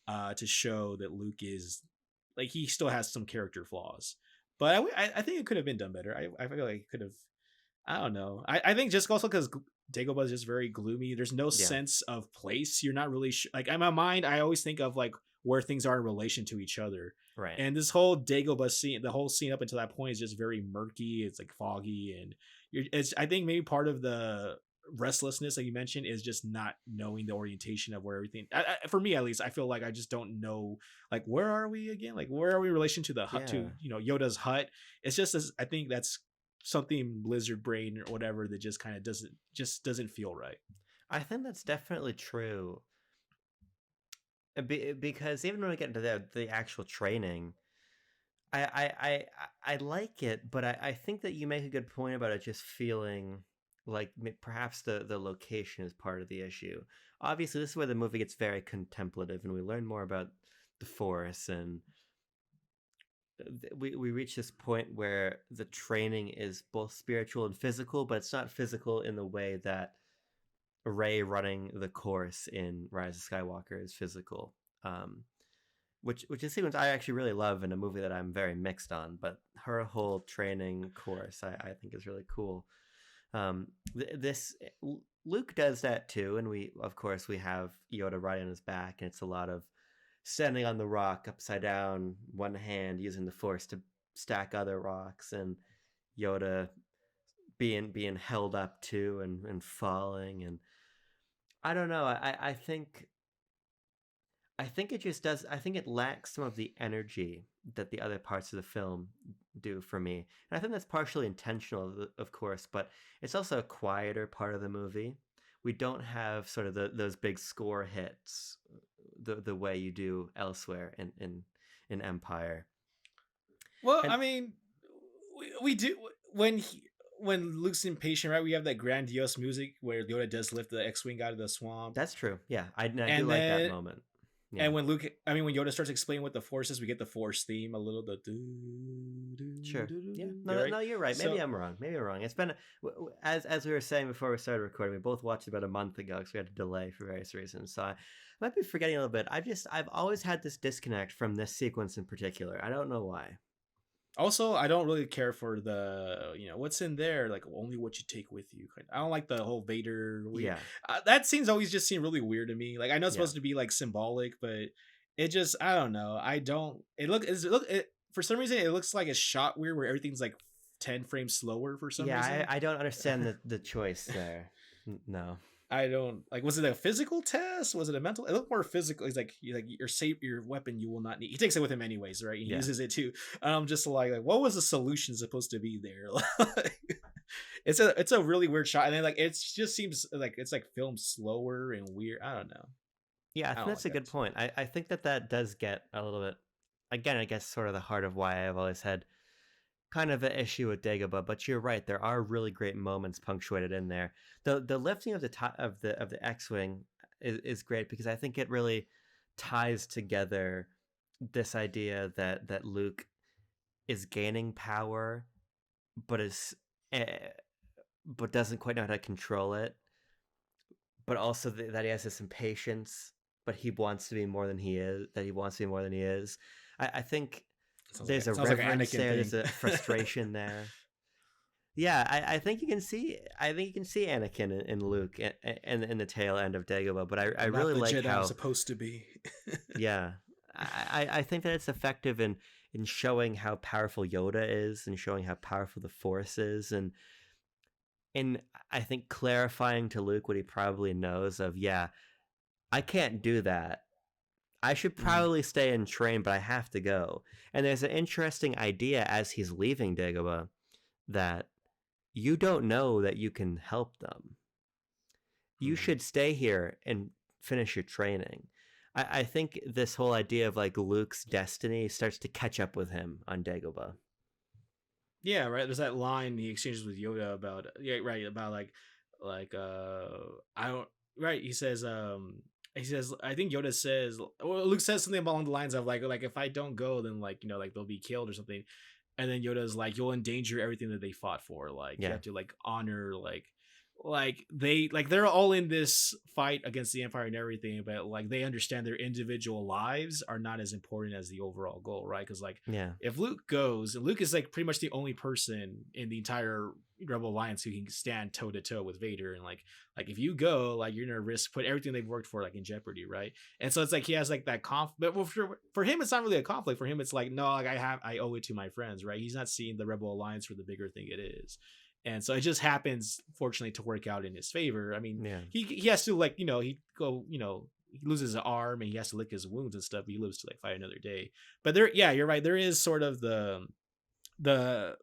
to show that Luke is like he still has some character flaws, but I think it could have been done better. I feel like it could have. I don't know. I think just also because Dagobah is just very gloomy. There's no Yeah, sense of place. You're not really like in my mind. I always think of like where things are in relation to each other. right. And this whole Dagobah scene, the whole scene up until that point is just very murky. It's like foggy, and it's. I think maybe part of the restlessness that you mentioned is just not knowing the orientation of where everything. For me, at least, I feel like I just don't know. Like, where are we again? Like, where are we in relation to the hut? To Yeah, Yoda's hut? It's just as I think that's something lizard brain or whatever that just kind of doesn't feel right. I think that's definitely true. Because even when we get into the actual training, I like it, but I think that you make a good point about it just feeling like perhaps the location is part of the issue. Obviously, this is where the movie gets very contemplative, and we learn more about the Force and we reach this point where the training is both spiritual and physical, but it's not physical in the way that Rey running the course in Rise of Skywalker is physical. Um, which is a sequence I actually really love in a movie that I'm very mixed on. But her whole training course, I think, is really cool. This Luke does that too, and we of course we have Yoda riding on his back, and it's a lot of standing on the rock upside down, one hand using the Force to stack other rocks, and Yoda being held up too and falling. And I don't know. I think it just does. I think it lacks some of the energy that the other parts of the film do for me. And I think that's partially intentional, of course, but it's also a quieter part of the movie. We don't have sort of those big score hits the way you do elsewhere in Empire. Well, And I mean, we do when Luke's impatient, right? We have that grandiose music where Yoda does lift the X-wing out of the swamp, that's true. Yeah, I do and like that then moment. Yeah. and when when Yoda starts explaining what the Force is, we get the Force theme, a little the Sure. Yeah. yeah, right. No, you're right. Maybe So I'm wrong. Maybe I'm wrong. It's been as we were saying before we started recording. We both watched it about a month ago because we had a delay for various reasons. So I might be forgetting a little bit. I've always had this disconnect from this sequence in particular. I don't know why. also, I don't really care for the what's in there, like only what you take with you. I don't like the whole Vader. Yeah. That scene's always just seemed really weird to me. Like I know it's Yeah. supposed to be like symbolic, but it just I don't know. I don't. It for some reason it looks like it's shot weird where everything's like 10 frames slower for some Yeah. reason. I don't understand the choice there. No. I don't like. Was it a physical test? Was it a mental? It looked more physical. He's like your weapon you will not need. He takes it with him anyways, right? He Yeah. uses it too. Just like what was the solution supposed to be there? Like, it's a really weird shot, and then like it just seems like it's like filmed slower and weird. I don't know. Yeah. I I think don't that's a like good that. point. I think that does get a little bit. Again, I guess sort of the heart of why I've always had kind of an issue with Dagobah, but you're right. There are really great moments punctuated in there. The lifting of the top of the X-wing is great because I think it really ties together this idea that Luke is gaining power, but is uh, but doesn't quite know how to control it, but also that he has this impatience, but he wants to be more than he is. That he wants to be more than he is. I think there's a Sounds like an reverence Anakin there. thing. There's a frustration there. Yeah, I think you can see. I think you can see Anakin and Luke and in the tail end of Dagobah. But I I'm not really the like Jedi I'm how. supposed to be. Yeah, I think that it's effective in showing how powerful Yoda is and showing how powerful the Force is, and in I think clarifying to Luke what he probably knows of. Yeah, I can't do that. I should Mm. probably stay and train, but I have to go. And there's an interesting idea as he's leaving Dagobah that you don't know that you can help them. You Mm. should stay here and finish your training. I think this whole idea of like Luke's destiny starts to catch up with him on Dagobah. Yeah, right. There's that line he exchanges with Yoda about right about I don't right. He says I think Yoda says Luke says something along the lines of like if I don't go then like like they'll be killed or something, and then Yoda's like you'll endanger everything that they fought for. Like you Yeah, have to like honor they're all in this fight against the Empire and everything, but like they understand their individual lives are not as important as the overall goal, right? Because like yeah, if Luke goes, and Luke is like pretty much the only person in the entire Rebel Alliance who can stand toe to toe with Vader, and like if you go, like you're gonna risk put everything they've worked for like in jeopardy, right? And so it's like he has like that but for him it's not really a conflict. For him it's like no, like I owe it to my friends, right? He's not seeing the Rebel Alliance for the bigger thing it is. And so it just happens, fortunately, to work out in his favor. I mean, yeah. he has to like he go he loses an arm and he has to lick his wounds and stuff. But he lives to like fight another day. But there, yeah, you're right. There is sort of the the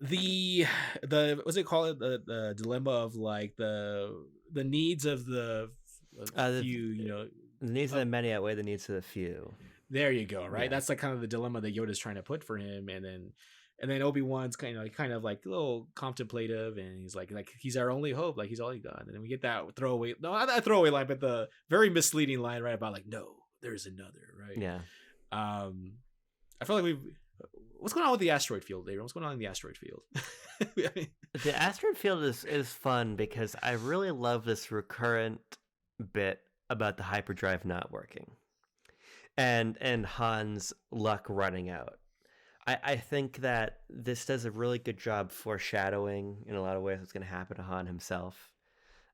what's it called the dilemma of like the needs of the The, few the needs of the many outweigh the needs of the few. there you go, right? Yeah, That's like kind of the dilemma that Yoda's trying to put for him, and then Obi-Wan's kind of like a little contemplative, and he's like he's our only hope, like he's all he got. And then we get that throwaway, no, not that throwaway line, but the very misleading line, right? About like, no, there's another, right? yeah. Um, I feel like what's going on with the asteroid field, David? What's going on in the asteroid field? I mean, The asteroid field is fun because I really love this recurrent bit about the hyperdrive not working and Han's luck running out. I think that this does a really good job foreshadowing in a lot of ways what's going to happen to Han himself.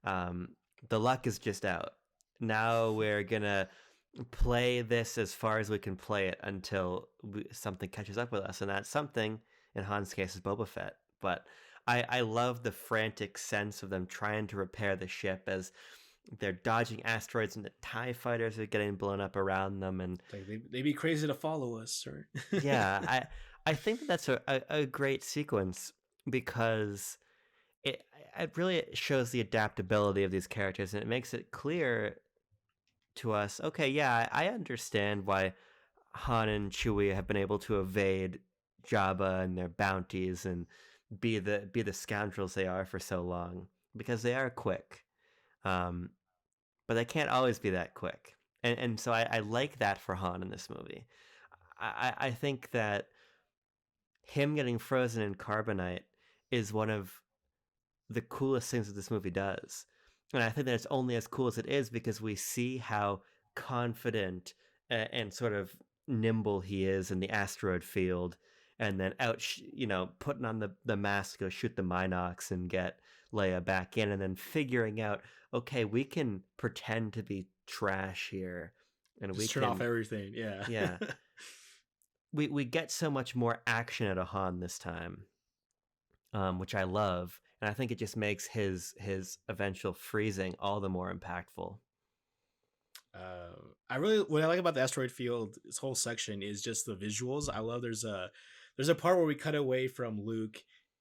Um, the luck is just out. Now we're going to play this as far as we can play it until something catches up with us. And that something, in Han's case, is Boba Fett. But I love the frantic sense of them trying to repair the ship as they're dodging asteroids and the TIE fighters are getting blown up around them. And like they'd be crazy to follow us, or yeah, I think that's a great sequence because it really shows the adaptability of these characters, and it makes it clear to us, okay, yeah, I understand why Han and Chewie have been able to evade Jabba and their bounties and be the scoundrels they are for so long, because they are quick. But they can't always be that quick. And so I like that for Han in this movie. I think that him getting frozen in carbonite is one of the coolest things that this movie does. And I think that it's only as cool as it is because we see how confident and sort of nimble he is in the asteroid field, and then out, putting on the mask to go shoot the Minox and get Leia back in, and then figuring out, okay, we can pretend to be trash here, and just turn off everything. Yeah, yeah. We get so much more action out of Han this time, which I love, and I think it just makes his eventual freezing all the more impactful. What I like about the asteroid field, this whole section, is just the visuals. I love there's a part where we cut away from Luke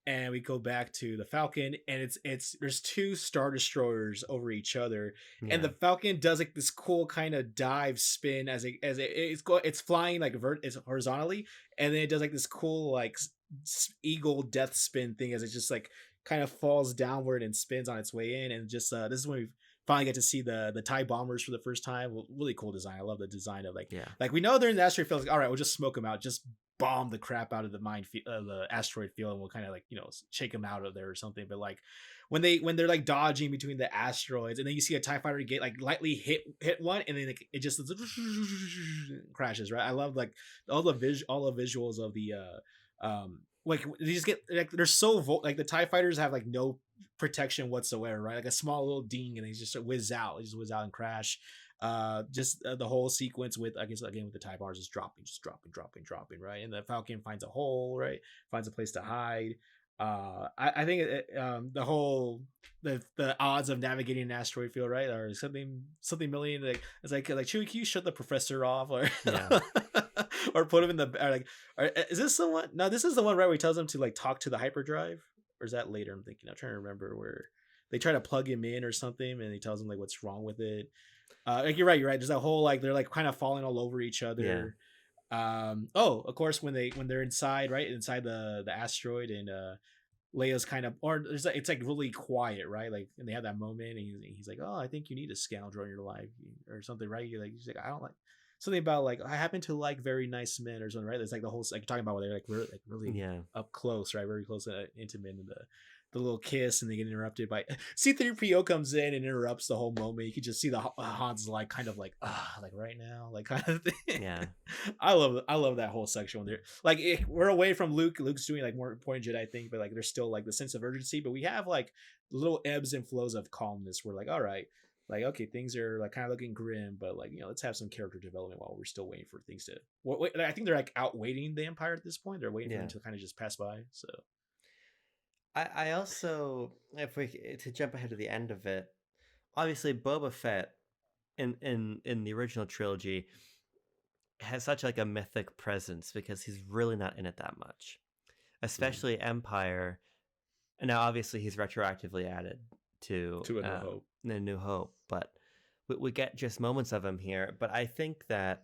and we go back to the Falcon, and it's there's two Star Destroyers over each other, and the Falcon does like this cool kind of dive spin it's flying like it's horizontally, and then it does like this cool like eagle death spin thing as it just like kind of falls downward and spins on its way in, and just this is when we finally get to see the TIE bombers for the first time. Well, really cool design. I love the design of like we know they're in the asteroid field. Like, all right, we'll just smoke them out, just bomb the crap out of the asteroid field, and we'll kind of like shake them out of there or something. But like when they're like dodging between the asteroids, and then you see a TIE fighter get like lightly hit one, and then like, it just crashes. Right. I love like all the visuals of the like they just get like they're so like the TIE fighters have like no protection whatsoever, right? Like a small little ding and they just whiz out. They just whiz out and crash. The whole sequence with, I guess, again with the TIE bars just dropping, right? And the Falcon finds a hole, right? Finds a place to hide. I think the whole the odds of navigating an asteroid field, right, are something million. Like it's like Chewie, can you shut the professor off, or or put him in the is this the one? No, this is the one, right, where he tells him to like talk to the hyperdrive, or is that later? I'm trying to remember where they try to plug him in or something, and he tells him like what's wrong with it. Like you're right. There's that whole like they're like kind of falling all over each other. Of course when they're inside, right, inside the asteroid, and Leia's kind of, or it's like really quiet, right? Like, and they have that moment, and he's like, "Oh, I think you need a scoundrel in your life," or something, right? He's like, "I don't like." Something about like, I happen to like very nice men or something, right? It's like the whole like talking about where they're like really up close, right? Very close and intimate, and the little kiss, and they get interrupted by C-3PO comes in and interrupts the whole moment. You can just see the Han's like kind of like like right now, like kind of thing. Yeah. I love that whole section when they're like we're away from Luke. Luke's doing like more important Jedi thing, but like there's still like the sense of urgency. But we have like little ebbs and flows of calmness. We're like, all right, like okay, things are like kind of looking grim, but like let's have some character development while we're still waiting for things to. I think they're like outwaiting the Empire at this point. They're waiting for them to kind of just pass by. So. I also, if we to jump ahead to the end of it, obviously Boba Fett in the original trilogy has such like a mythic presence because he's really not in it that much, especially Empire. And now obviously he's retroactively added to A New Hope. The New Hope, but we get just moments of him here. But I think that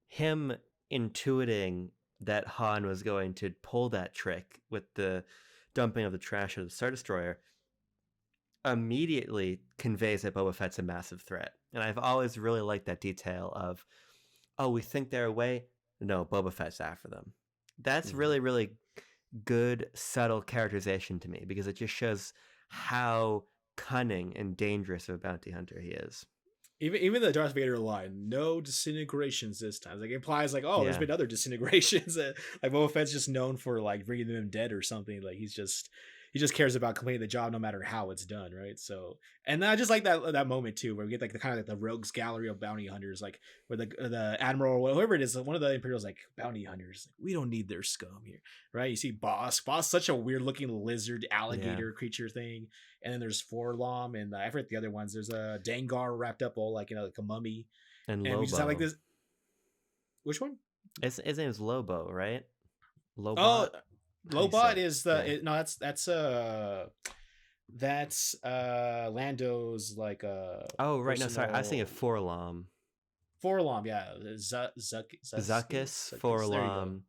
him intuiting that Han was going to pull that trick with the dumping of the trash of the Star Destroyer immediately conveys that Boba Fett's a massive threat. And I've always really liked that detail of, oh, we think they're away. No, Boba Fett's after them. That's Mhm. really, really good, subtle characterization to me because it just shows how cunning and dangerous of a bounty hunter he is. Even the Darth Vader line, no disintegrations this time. Like it implies like, oh, there's Yeah. been other disintegrations. Like Boba Fett's just known for like bringing them dead or something. Like he just cares about completing the job no matter how it's done, right? So, and I just like that moment too, where we get like the kind of like the rogues gallery of bounty hunters, like where the admiral or whoever it is, one of the Imperials like bounty hunters. Like, we don't need their scum here, right? You see Boss, such a weird looking lizard Yeah. alligator creature thing, and then there's Forlom, and I forget the other ones. There's a Dangar wrapped up all like like a mummy, And and we just have like Lobo. this. Which one? His name is Lobo, right? Oh, Lobot? How do you say Lobot it? is Yeah. no, that's Lando's like Oh, right. No, sorry. I was thinking of personal Forlom. Forlom, yeah. Zuckus, Zuckus. There you go. Forlom,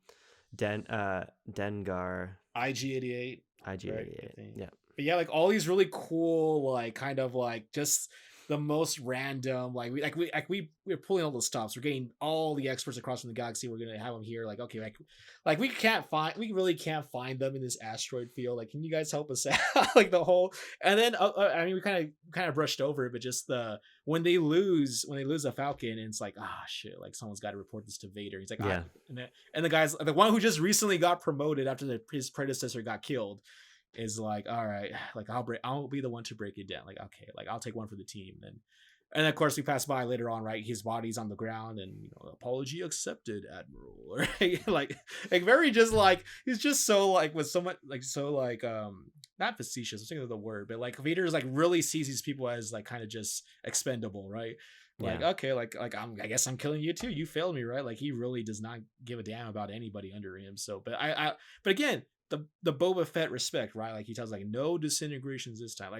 Dengar, IG-88, right? I IG-88. think. Yeah. But yeah, like all these really cool, like kind of like just the most random, we're pulling all the stops. We're getting all the experts across from the galaxy. We're gonna have them here. Like okay, like we really can't find them in this asteroid field. Like, can you guys help us out? Like the whole, and then I mean, we kind of brushed over it, but just the when they lose a Falcon, and it's like ah shit, like someone's got to report this to Vader. He's like Yeah. and the guy's the one who just recently got promoted after his predecessor got killed is like, all right, like I'll be the one to break it down. Like, okay, like I'll take one for the team. And of course we pass by later on, right? His body's on the ground and apology accepted, Admiral. Right? like very just like he's just so like with so much like so like not facetious, I'm thinking of the word, but like Vader's like really sees these people as like kind of just expendable, right? Like, Yeah. okay, I guess I'm killing you too. You failed me, right? Like he really does not give a damn about anybody under him. So but again, the Boba Fett respect, right? Like he tells like no disintegrations this time.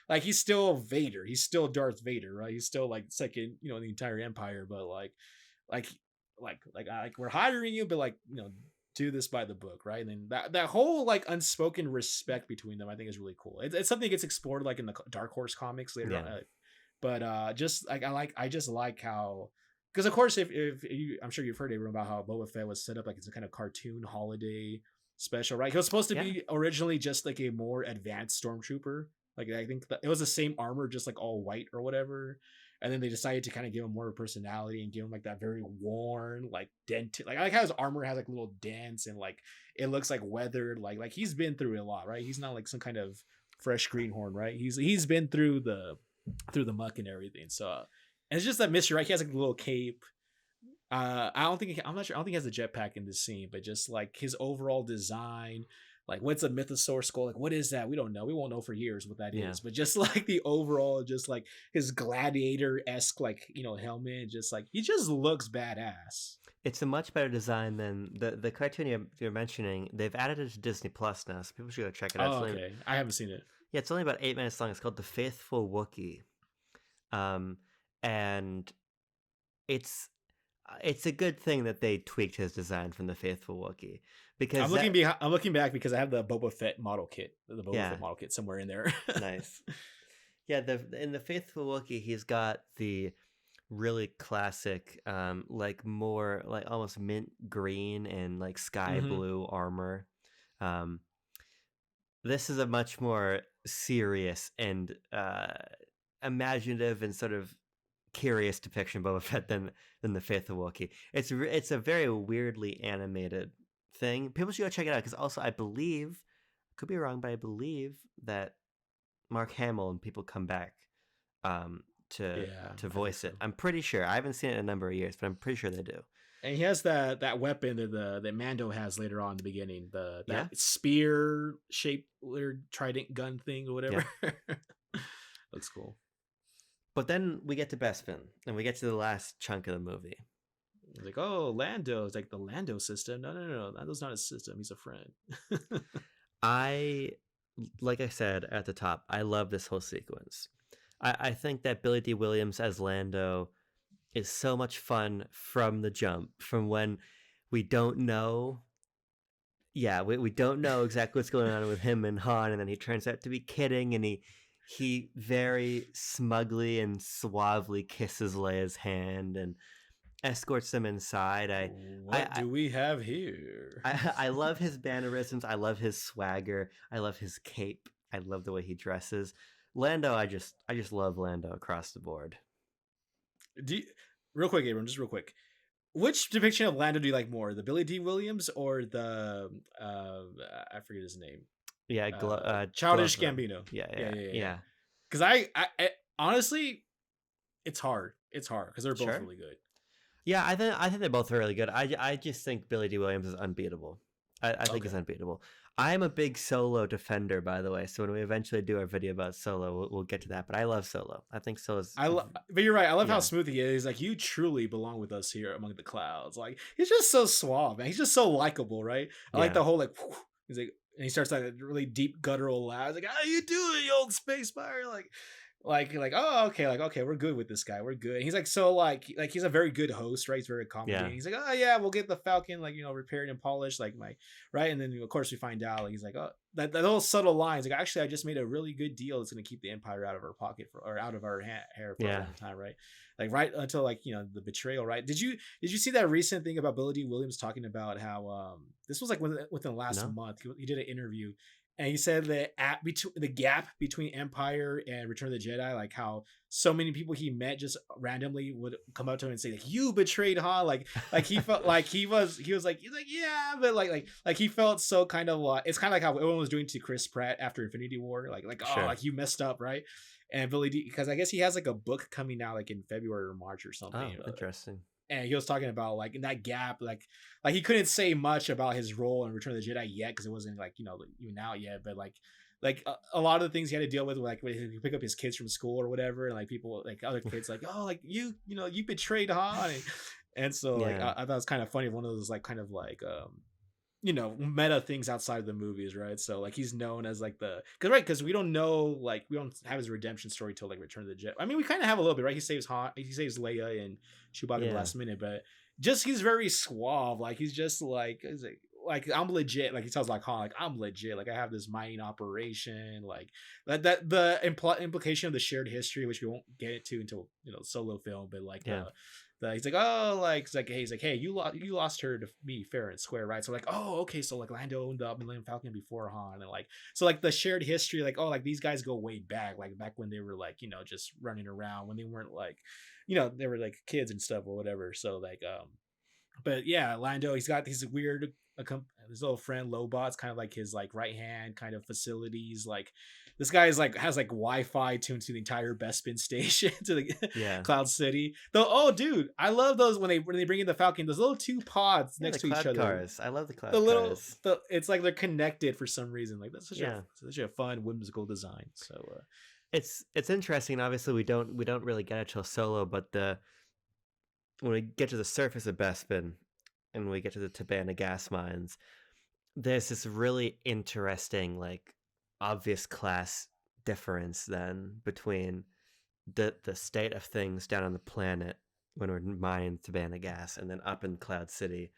Like he's still Vader. He's still Darth Vader, right? He's still like second, the entire empire, but like we're hiring you, but do this by the book, right? And then that whole like unspoken respect between them, I think is really cool. It's something that gets explored like in the Dark Horse comics later Yeah. on. But just like I just like how because of course if you I'm sure you've heard everyone about how Boba Fett was set up like it's a kind of cartoon holiday special, right? He was supposed to Yeah. be originally just like a more advanced stormtrooper. Like I think it was the same armor, just like all white or whatever. And then they decided to kind of give him more personality and give him like that very worn, like dented. Like I like how his armor has like little dents and like it looks like weathered. Like he's been through a lot, right? He's not like some kind of fresh greenhorn, right? He's been through the muck and everything. So and it's just that mystery, right? He has like a little cape. I'm not sure. I don't think he has a jetpack in this scene, but just like his overall design, like what's a mythosaur skull? Like what is that? We don't know. We won't know for years what that Yeah. is. But just like the overall, just like his gladiator esque, like helmet, just like he just looks badass. It's a much better design than the cartoon you're mentioning. They've added it to Disney Plus now, so people should go check it out. Oh, okay. I haven't seen it. Yeah, it's only about 8 minutes long. It's called The Faithful Wookiee, and it's a good thing that they tweaked his design from The Faithful Wookiee because I'm looking back because I have the Boba Fett model kit, somewhere in there. Nice. Yeah, in The Faithful Wookiee, he's got the really classic, like more like almost mint green and like sky blue armor. This is a much more serious and imaginative and sort of curious depiction of Boba Fett than the Faithful Wookiee. It's a very weirdly animated thing. People should go check it out because also I believe, could be wrong, but I believe that Mark Hamill and people come back to voice it. I'm pretty sure. I haven't seen it in a number of years, but I'm pretty sure they do. And he has that weapon that Mando has later on in the beginning, that spear shaped trident gun thing or whatever. Yeah. Looks cool. But then we get to Bespin, and we get to the last chunk of the movie. It's like, oh, Lando. It's like the Lando system. No. Lando's not a system. He's a friend. Like I said at the top, I love this whole sequence. I think that Billy D. Williams as Lando is so much fun from the jump, from when we don't know. Yeah, we don't know exactly what's going on with him and Han, and then he turns out to be kidding, and he very smugly and suavely kisses Leia's hand, and escorts them inside. What I, do we have here? I love his mannerisms. I love his swagger. I love his cape. I love the way he dresses. Lando, I just love Lando across the board. Do you, real quick, Abram, just real quick. Which depiction of Lando do you like more, the Billy D. Williams or the I forget his name, Yeah, Childish Glover. Gambino? Yeah, Yeah, yeah, yeah, yeah. yeah. Because I honestly, it's hard. It's hard because they're both Sure. really good. Yeah, I think they're both really good. I just think Billy D. Williams is unbeatable. I think he's Okay. unbeatable. I'm a big Solo defender, by the way. So when we eventually do our video about Solo, we'll get to that. But I love Solo. I think Solo's But you're right. I love how yeah, smooth he is. Like, you truly belong with us here among the clouds. Like, he's just so suave, man. He's just so likable, right? I like yeah, the whole like. He's like, and he starts like a really deep guttural laugh. He's like, "How you doing, you old space fire?" Like, oh, okay, like, okay, we're good with this guy. We're good. And he's like, so like he's a very good host, right? He's very accommodating. yeah, He's like, oh yeah, we'll get the Falcon like repaired and polished, like my right. And then of course we find out like he's like, oh, that little subtle line. He's like, actually, I just made a really good deal that's going to keep the Empire out of our pocket or out of our hair for a yeah. long time, right? Like right until like the betrayal, right? Did you see that recent thing about Billy D. Williams talking about how this was like within the last No, month he did an interview and he said that the gap between Empire and Return of the Jedi, like how so many people he met just randomly would come up to him and say like, "You betrayed Han," like he felt like he's like yeah, but like he felt so kind of it's kind of like how everyone was doing to Chris Pratt after Infinity War, like oh sure. like you messed up, right? And Billy D, because I guess he has like a book coming out like in February or March or Oh, something, interesting. and he was talking about like in that gap, like he couldn't say much about his role in Return of the Jedi yet because it wasn't like even out yet, but like a lot of the things he had to deal with, like when he pick up his kids from school or whatever, and like people like other kids like oh like you betrayed Han, and so like Yeah, I thought it was kind of funny, one of those like kind of like meta things outside of the movies, right? So like he's known as like because we don't know, like we don't have his redemption story till like Return of the Jedi. I mean, we kind of have a little bit, right? He saves Leia and Chewbacca at the yeah, last minute, but just he's very suave. Like he's just he's like I'm legit. Like he tells like Han, like I'm legit. Like I have this mining operation. Like that the implication of the shared history, which we won't get into until solo film, but like yeah, he's like, oh, like he's like, hey, you lost her to me fair and square, right? So like, oh, okay, so like Lando owned the Millennium Falcon before Han, and like, so like the shared history, like, oh, like these guys go way back, like back when they were like, just running around when they weren't like, they were like kids and stuff or whatever. So like, but yeah, Lando, he's got these weird, his little friend Lobot's kind of like his like right hand kind of facilities. Like this guy is like has like Wi-Fi tuned to the entire Bespin station to the yeah. Cloud City. Though, oh, dude, I love those when they bring in the Falcon. Those little two pods Yeah, the next to each cloud other. cars. I love the The cloud little, cars. it's like they're connected for some reason. Like that's Yeah. such a fun whimsical design. So, It's interesting. Obviously, we don't really get it till Solo, but the when we get to the surface of Bespin and we get to the Tabana gas mines, there's this really interesting, like, obvious class difference then between the state of things down on the planet when we're mining Tabana gas and then up in Cloud City.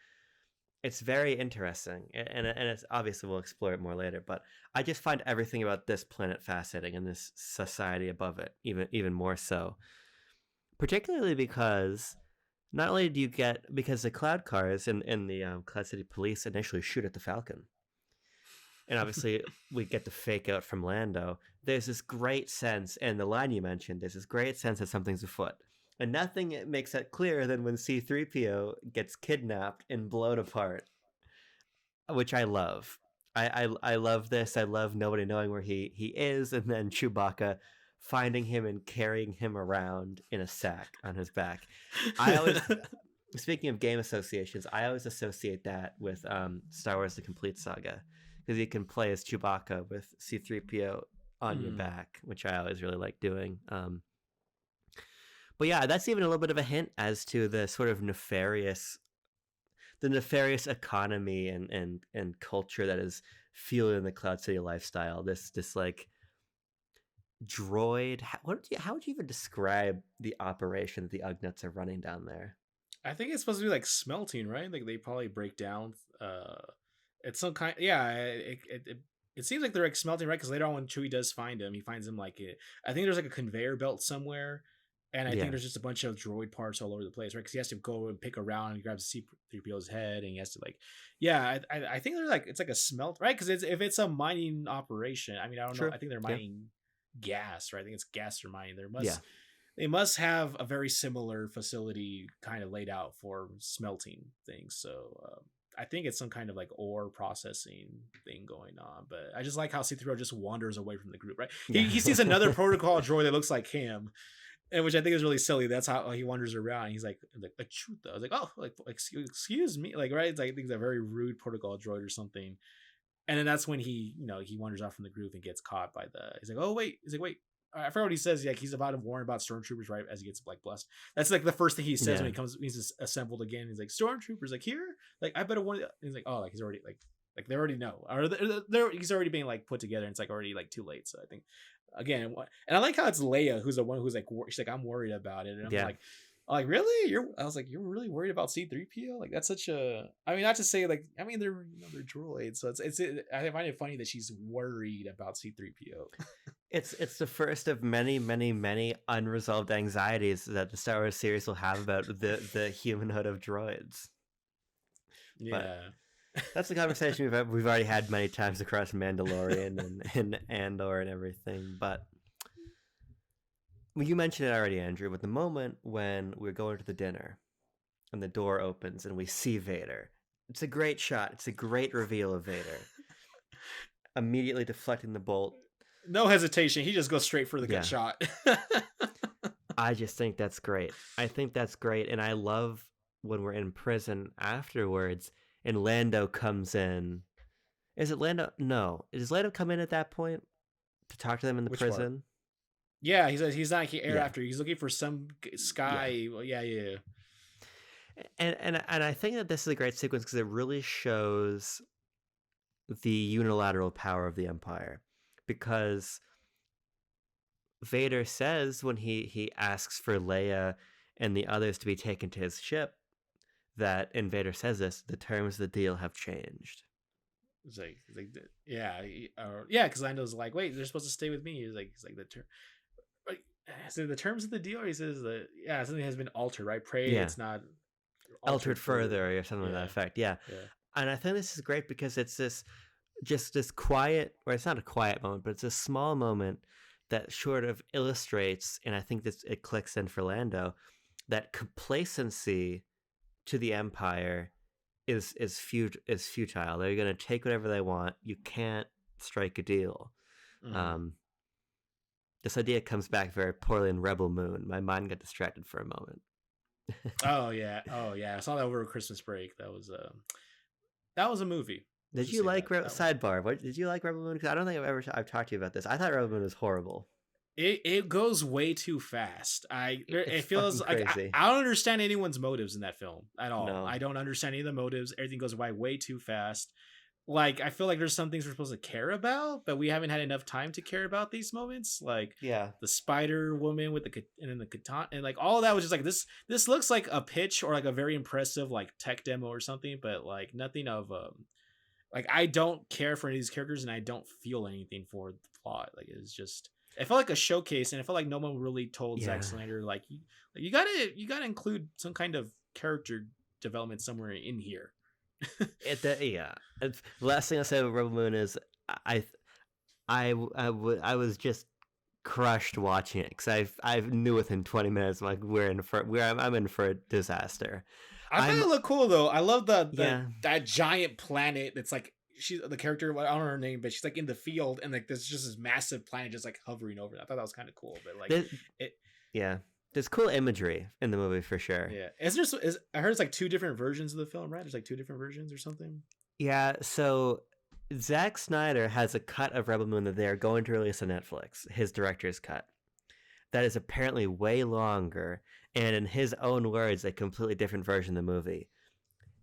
It's very interesting, and it's obviously we'll explore it more later. But I just find everything about this planet fascinating and this society above it even more so, particularly because not only do you get because the cloud cars in the Cloud City police initially shoot at the Falcon, and obviously we get the fake out from Lando. There's this great sense, and the line you mentioned, there's this great sense that something's afoot. And nothing makes that clearer than when C3PO gets kidnapped and blown apart, which I love. I love this. I love nobody knowing where he is, and then Chewbacca finding him and carrying him around in a sack on his back. I always, speaking of game associations, I always associate that with Star Wars: The Complete Saga because you can play as Chewbacca with C3PO on your mm. back, which I always really like doing. But yeah, that's even a little bit of a hint as to the sort of nefarious economy and culture that is fueling the Cloud City lifestyle. This like droid. How would you even describe the operation that the Ugnaughts are running down there? I think it's supposed to be like smelting, right? Like they probably break down. It's some kind. Yeah, it seems like they're like smelting, right? Because later on, when Chewie does find him, he finds him like it. I think there's like a conveyor belt somewhere, And I think Yeah. there's just a bunch of droid parts all over the place, right? Because he has to go and pick around and grabs C-3PO's head, and he has to like, yeah, I think they're like it's like a smelt, right? Because if it's a mining operation, I mean, I don't know. True. I think they're Yeah. mining gas, right? I think it's gas they're mining. Yeah. They must have a very similar facility kind of laid out for smelting things. So I think it's some kind of like ore processing thing going on. But I just like how C-3PO just wanders away from the group, right? Yeah. He sees another protocol droid that looks like him, and which I think is really silly. That's how he wanders around. He's like shoot though. I was like, oh, like excuse me, like right. It's like I think it's a very rude protocol droid or something. And then that's when he wanders off from the group and gets caught by the. He's like, oh wait. He's like, wait. I forgot what he says. Like he's about to warn about stormtroopers right as he gets like blessed. That's like the first thing he says when he's assembled again. He's like stormtroopers like here. Like I better warn. He's like oh like he's already like they already know or he's already being like put together and it's like already like too late. So I think again and I like how it's Leia who's the one who's like she's like I'm worried about it and I'm like really I was like you're really worried about C-3PO like that's such a I mean not to say like I mean they're they're droids so it's I find it funny that she's worried about C-3PO. It's the first of many unresolved anxieties that the Star Wars series will have about the humanhood of droids. Yeah. But that's a conversation we've already had many times across Mandalorian and Andor and everything. But well, you mentioned it already, Andrew. But the moment when we're going to the dinner and the door opens and we see Vader, it's a great shot. It's a great reveal of Vader. Immediately deflecting the bolt. No hesitation. He just goes straight for the good shot. I just think that's great. I think that's great. And I love when we're in prison afterwards and Lando comes in. Is it Lando? No. Does Lando come in at that point to talk to them in the prison? Part? Yeah, he says he's not here after. He's looking for some sky. Yeah. And I think that this is a great sequence because it really shows the unilateral power of the Empire. Because Vader says when he asks for Leia and the others to be taken to his ship that, and Vader says this, the terms of the deal have changed. It's like because Lando's like, wait, they're supposed to stay with me. He's like the term. So the terms of the deal, he says that something has been altered, right? Pray it's not altered further or something to that effect. Yeah, and I think this is great because it's this quiet, or it's not a quiet moment, but it's a small moment that sort of illustrates, and I think it clicks in for Lando, that complacency to the Empire is futile. They're going to take whatever they want. You can't strike a deal. Mm-hmm. This idea comes back very poorly in Rebel Moon. My mind got distracted for a moment. Oh yeah. I saw that over Christmas break. That was a movie. Did you like sidebar? What did you like Rebel Moon? Because I don't think I've talked to you about this. I thought Rebel Moon was horrible. It goes way too fast. It feels like I don't understand anyone's motives in that film at all. No. I don't understand any of the motives. Everything goes by way too fast. Like I feel like there's some things we're supposed to care about, but we haven't had enough time to care about these moments. Like the Spider Woman with the katana and like all of that was just like this looks like a pitch or like a very impressive like tech demo or something, but like nothing of like I don't care for any of these characters and I don't feel anything for the plot. Like it's just it felt like a showcase and it felt like no one really told Zack Snyder like you gotta include some kind of character development somewhere in here. The last thing I'll say about Rebel Moon is I was just crushed watching it because I knew within 20 minutes like I'm in for a disaster. I thought it looked cool though. I love that giant planet that's like she's the character. I don't know her name, but she's like in the field and like there's just this massive planet just like hovering over it. I thought that was kind of cool, but like there's cool imagery in the movie for sure. Yeah, I heard it's like two different versions of the film, right? There's like two different versions or something. Yeah, so Zack Snyder has a cut of Rebel Moon that they are going to release on Netflix, his director's cut. That is apparently way longer, and in his own words, a completely different version of the movie.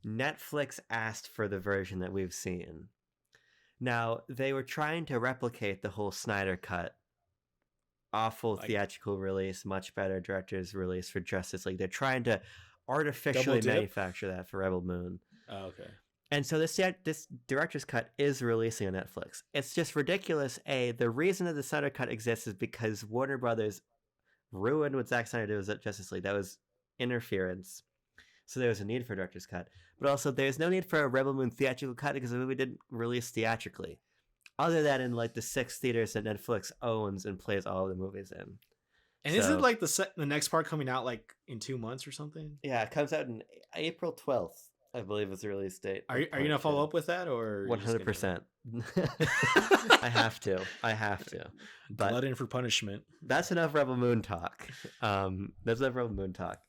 Netflix asked for the version that we've seen. Now, they were trying to replicate the whole Snyder cut. Awful theatrical release, much better director's release for Justice League. They're trying to artificially manufacture that for Rebel Moon. Oh, okay. And so this director's cut is releasing on Netflix. It's just ridiculous. The reason that the Snyder cut exists is because Warner Brothers ruined what Zack Snyder did with Justice League. That was interference. So there was a need for a director's cut. But also, there's no need for a Rebel Moon theatrical cut because the movie didn't release theatrically. Other than in like the 6 theaters that Netflix owns and plays all of the movies in. And isn't like the next part coming out like in 2 months or something? Yeah, it comes out in April 12th, I believe is the release date. Are you gonna follow up with that or 100%? I have to. But blood in for punishment. That's enough Rebel Moon talk. That's enough Rebel Moon talk.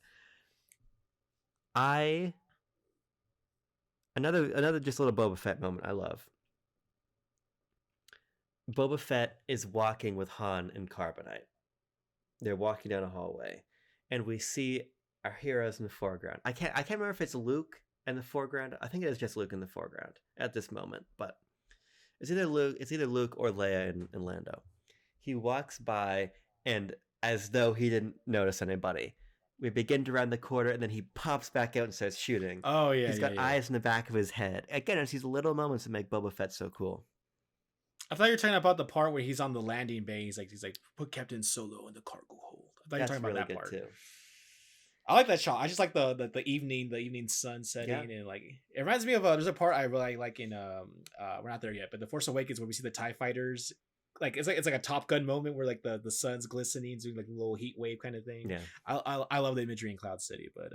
Another just little Boba Fett moment I love. Boba Fett is walking with Han and Carbonite. They're walking down a hallway, and we see our heroes in the foreground. I can't remember if it's Luke in the foreground. I think it is just Luke in the foreground at this moment, but it's either Luke or Leia and Lando. He walks by, and as though he didn't notice anybody, we begin to round the corner, and then he pops back out and starts shooting. Oh yeah, he's got eyes in the back of his head. Again, it's these little moments that make Boba Fett so cool. I thought you were talking about the part where he's on the landing bay. He's like, put Captain Solo in the cargo hold. I thought you were talking about that part too. I like that shot. I just like the evening sun setting, and like it reminds me of there's a part I really like in we're not there yet, but The Force Awakens where we see the TIE fighters. Like it's like a Top Gun moment where like the sun's glistening, doing like a little heat wave kind of thing. Yeah, I love the imagery in Cloud City, but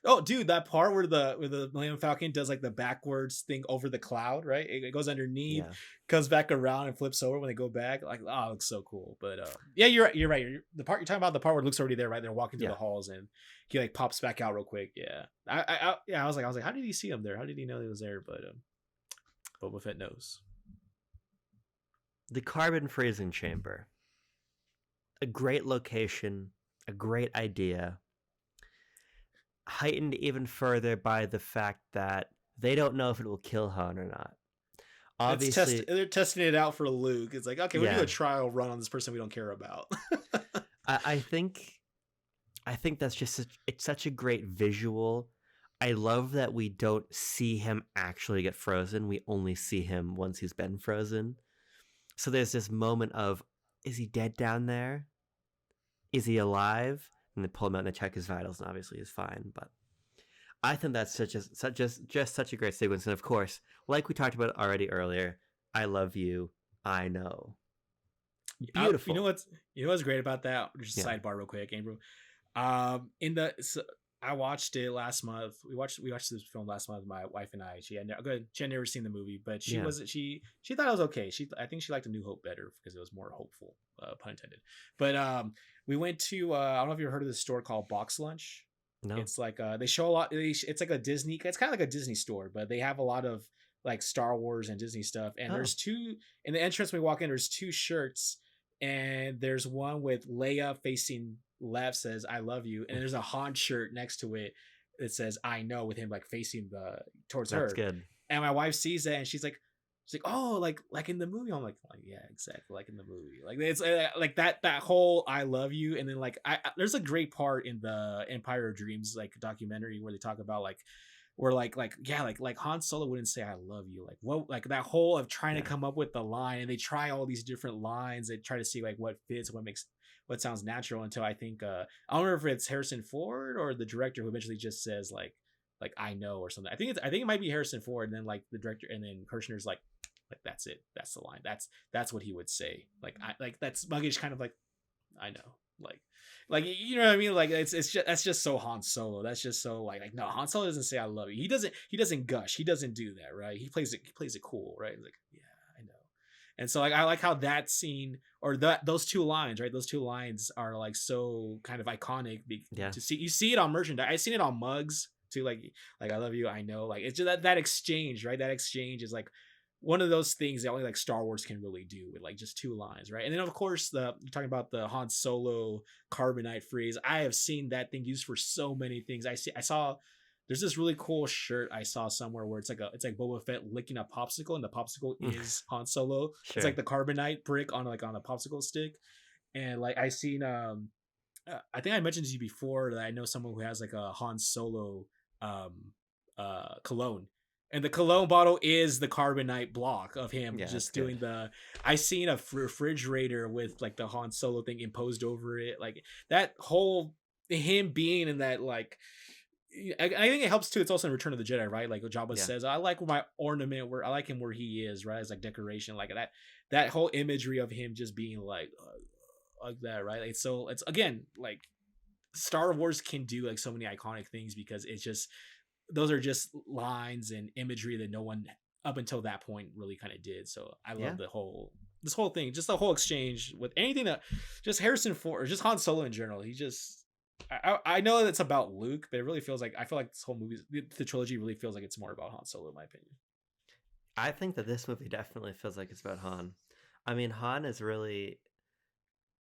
oh dude, that part where the Millennium Falcon does like the backwards thing over the cloud, right? It goes underneath, comes back around and flips over when they go back. Like it looks so cool. But yeah, you're right. The part you're talking about, the part where Luke's already there, right? They're walking through the halls and he like pops back out real quick. Yeah, I was like, how did he see him there? How did he know he was there? But Boba Fett knows. The carbon freezing chamber. A great location, a great idea. Heightened even further by the fact that they don't know if it will kill Han or not. Obviously, they're testing it out for Luke. It's like, okay, we'll do a trial run on this person we don't care about. I think that's just it's such a great visual. I love that we don't see him actually get frozen. We only see him once he's been frozen. So there's this moment of, is he dead down there? Is he alive? And they pull him out and they check his vitals, and obviously he's fine. But I think that's just such a great sequence. And of course, like we talked about already earlier, I love you, I know. Beautiful. You know what's great about that? Just a sidebar real quick, Andrew. I watched it last month. We watched this film last month. My wife and I. She had never seen the movie, but she thought it was okay. I think she liked A New Hope better because it was more hopeful, pun intended. But we went to I don't know if you heard of this store called Box Lunch. No. It's like they show a lot. It's like a Disney. It's kind of like a Disney store, but they have a lot of like Star Wars and Disney stuff. And there's two in the entrance. When we walk in, there's 2 shirts, and there's one with Leia facing left says I love you, and there's a Han shirt next to it that says I know, with him like facing towards her. That's good. And my wife sees that and she's like oh, like in the movie. I'm like yeah, exactly like in the movie. Like it's like that whole I love you. And then like there's a great part in the Empire of Dreams like documentary where they talk about like where like Han Solo wouldn't say I love you, like what, like that whole of trying to come up with the line, and they try all these different lines. They try to see like what fits, what sounds natural, until I think I don't remember if it's Harrison Ford or the director who eventually just says like I know or something. I think it might be Harrison Ford, and then like the director, and then Kirshner's like that's it, that's the line, that's what he would say, like I like that's Muggish kind of like I know, like you know what I mean, like it's just that's just so Han Solo. That's just so like no, Han Solo doesn't say I love you. He doesn't gush. He doesn't do that, right? He plays it cool, right? He's like yeah, I know. And so like I like how that scene or those 2 lines, right? Those 2 lines are like so kind of iconic. To see, you see it on merchandise. I've seen it on mugs too, like I love you, I know. Like it's just that exchange, right? That exchange is like one of those things that only like Star Wars can really do, with like just 2 lines, right? And then of course you're talking about the Han Solo carbonite freeze. I have seen that thing used for so many things. I saw there's this really cool shirt I saw somewhere where it's like Boba Fett licking a popsicle, and the popsicle is Han Solo. Sure. It's like the carbonite brick on a popsicle stick. And like I seen I think I mentioned to you before that I know someone who has like a Han Solo cologne. And the cologne bottle is the carbonite block of him Yeah, that's just good. doing the. I seen a refrigerator with like the Han Solo thing imposed over it, like that whole him being in that like. I think it helps too. It's also in Return of the Jedi, right? Like Jabba Yeah. says, "I like my ornament where I like him where he is, right? As like decoration, like that. That whole imagery of him just being like that, right? Like, so it's again like Star Wars can do like so many iconic things because it's just those are just lines and imagery that no one up until that point really kind of did. So I Yeah. love the whole this whole thing, just the whole exchange with anything that just Harrison Ford or just Han Solo in general. He just I know that it's about Luke, but it really feels like I feel like this whole movie, the trilogy, really feels like it's more about Han Solo, in my opinion. I think that this movie definitely feels like it's about Han. I mean, Han is really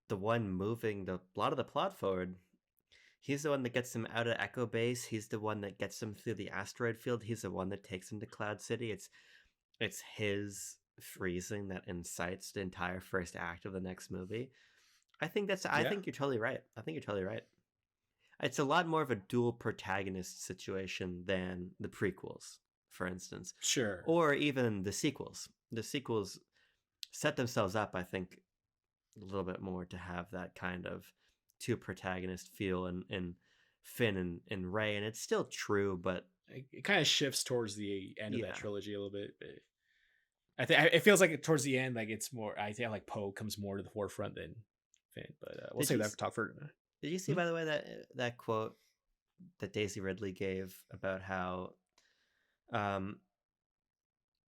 the one moving a lot of the plot forward. He's the one that gets him out of Echo Base. He's the one that gets him through the asteroid field. He's the one that takes him to Cloud City. It's his freezing that incites the entire first act of the next movie. I Yeah, think you're totally right. I think you're totally right. It's a lot more of a dual protagonist situation than the prequels, for instance, sure. or even the sequels. The sequels set themselves up, I think, a little bit more to have that kind of two protagonist feel in Finn and Ray, and it's still true, but It kind of shifts towards the end of that yeah. trilogy a little bit. But I think it feels like towards the end, like it's more. I think like Poe comes more to the forefront than Finn, but we'll Did save you that for talk for. did you see, Hmm? by the way, that quote that Daisy Ridley gave about how um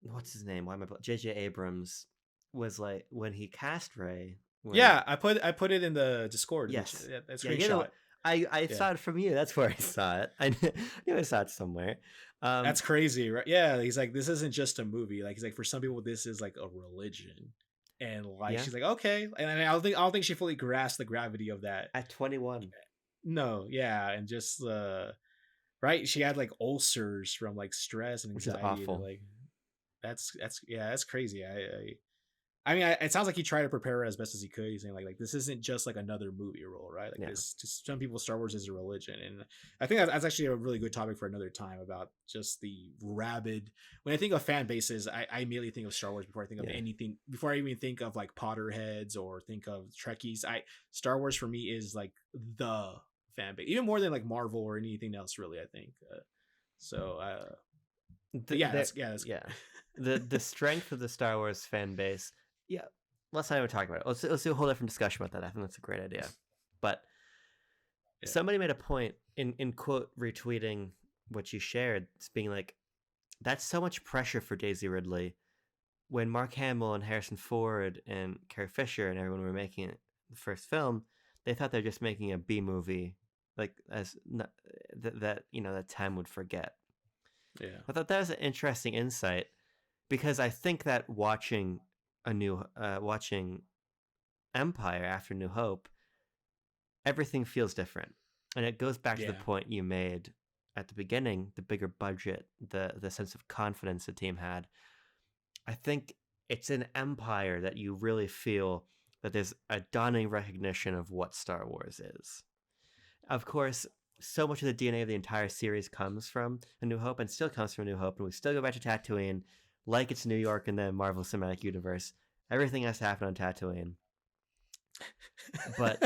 what's his name? Why am I J.J. Abrams was like when he cast Ray when Yeah, I put it in the Discord, which yes. that Yeah, you know screenshot. what? I Yeah, saw it from you. That's where I saw it. Knew I saw it somewhere. that's crazy, right? Yeah, he's like, this isn't just a movie. Like he's like, for some people, this is like a religion, and like Yeah, she's like, okay, and I don't think she fully grasped the gravity of that. at 21. No, yeah, and just right, she had like ulcers from like stress and Which is anxiety, and awful. like that's yeah, that's crazy. I mean, it sounds like he tried to prepare her as best as he could. He's saying like this isn't just like another movie role, right? Like Yeah. this, to some people, Star Wars is a religion, and I think that's actually a really good topic for another time about just the rabid. When I think of fan bases, I immediately think of Star Wars before I think of Yeah. anything. Before I even think of like Potterheads or think of Trekkies, I Star Wars for me is like the fan base, even more than like Marvel or anything else. Really, I think. But yeah, that's Yeah. The strength of the Star Wars fan base. Yeah. Let's not even talk about it. Let's do a whole different discussion about that. I think that's a great idea. But yeah, somebody made a point in quote retweeting what you shared, it's being like, that's so much pressure for Daisy Ridley when Mark Hamill and Harrison Ford and Carrie Fisher and everyone were making it the first film, they thought they're just making a B movie, like that that time would forget. yeah, I thought that was an interesting insight because I think that watching Empire after New Hope, everything feels different, and it goes back to the yeah, point you made at the beginning: the bigger budget, the sense of confidence the team had. I think it's in Empire that you really feel that there's a dawning recognition of what Star Wars is. Of course, so much of the DNA of the entire series comes from A New Hope and still comes from A New Hope, and we still go back to Tatooine like it's New York in the Marvel Cinematic Universe. Everything has to happen on Tatooine. But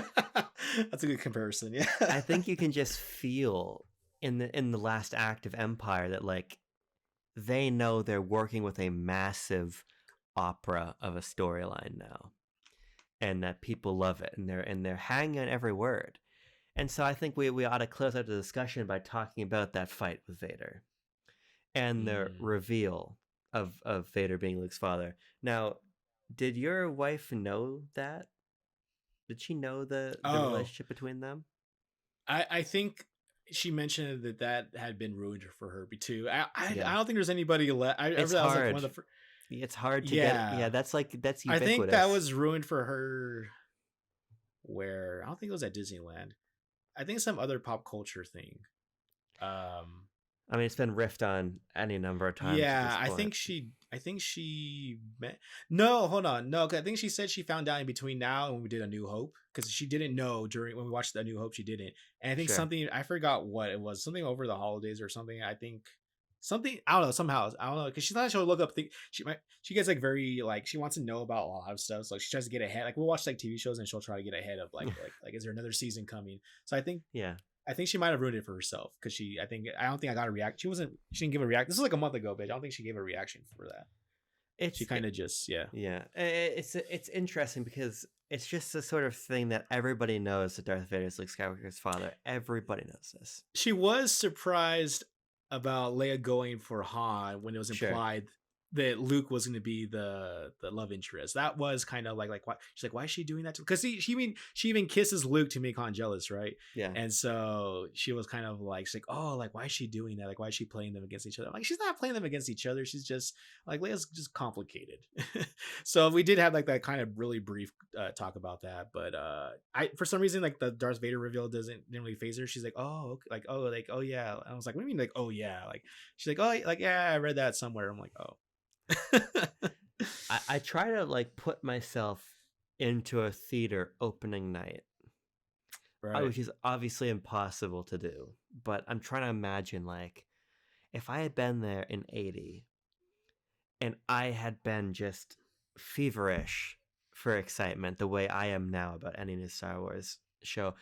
that's a good comparison. Yeah, I think you can just feel in the last act of Empire that like they know they're working with a massive opera of a storyline now, and that people love it, and they're hanging on every word. And so I think we ought to close out the discussion by talking about that fight with Vader and the mm. reveal of Vader being Luke's father. Now, did your wife know that? Did she know the Oh, relationship between them? I think she mentioned that that had been ruined for her too. I Yeah, don't think there's anybody left. I it's remember that was like one hard. of the It's hard to get. yeah. Yeah, that's I think that ubiquitous. was ruined for her. Where I don't think it was at Disneyland. I think some other pop culture thing. Um, I mean, it's been riffed on any number of times at Yeah, this point. I think she met. No, hold on. No, 'cause I think she said she found out in between now and when we did A New Hope because she didn't know during when we watched A New Hope. She didn't, and I think Sure. something I forgot what it was. Something over the holidays or something. I think something. I don't know. Somehow I don't know because she's not. She'll look up. She gets like very like she wants to know about a lot of stuff. So like, she tries to get ahead. Like we'll watch like TV shows and she'll try to get ahead of like is there another season coming? So Yeah. I think she might have ruined it for herself because I don't think I got a react. She didn't give a react. This was like a month ago, bitch. I don't think she gave a reaction for that. She It's kind of just yeah. Yeah, it's interesting because it's just the sort of thing that everybody knows that Darth Vader is Luke Skywalker's father. Everybody knows this. She was surprised about Leia going for Han when it was Sure. implied that Luke was going to be the love interest. That was kind of like why she's like why is she doing that? Because she even kisses Luke to make Han jealous, right? Yeah. And so she was kind of like she's like oh like why is she doing that? Like why is she playing them against each other? I'm like she's not playing them against each other. She's just like Leia's just complicated. So we did have like that kind of really brief talk about that, but I for some reason like the Darth Vader reveal didn't really phase her. She's like oh okay. Like oh yeah. And I was like what do you mean like oh yeah like she's like oh like yeah I read that somewhere. I'm like oh. I try to like put myself into a theater opening night, Right. which is obviously impossible to do. But I'm trying to imagine like if I had been there in '80 and I had been just feverish for excitement the way I am now about any new Star Wars show.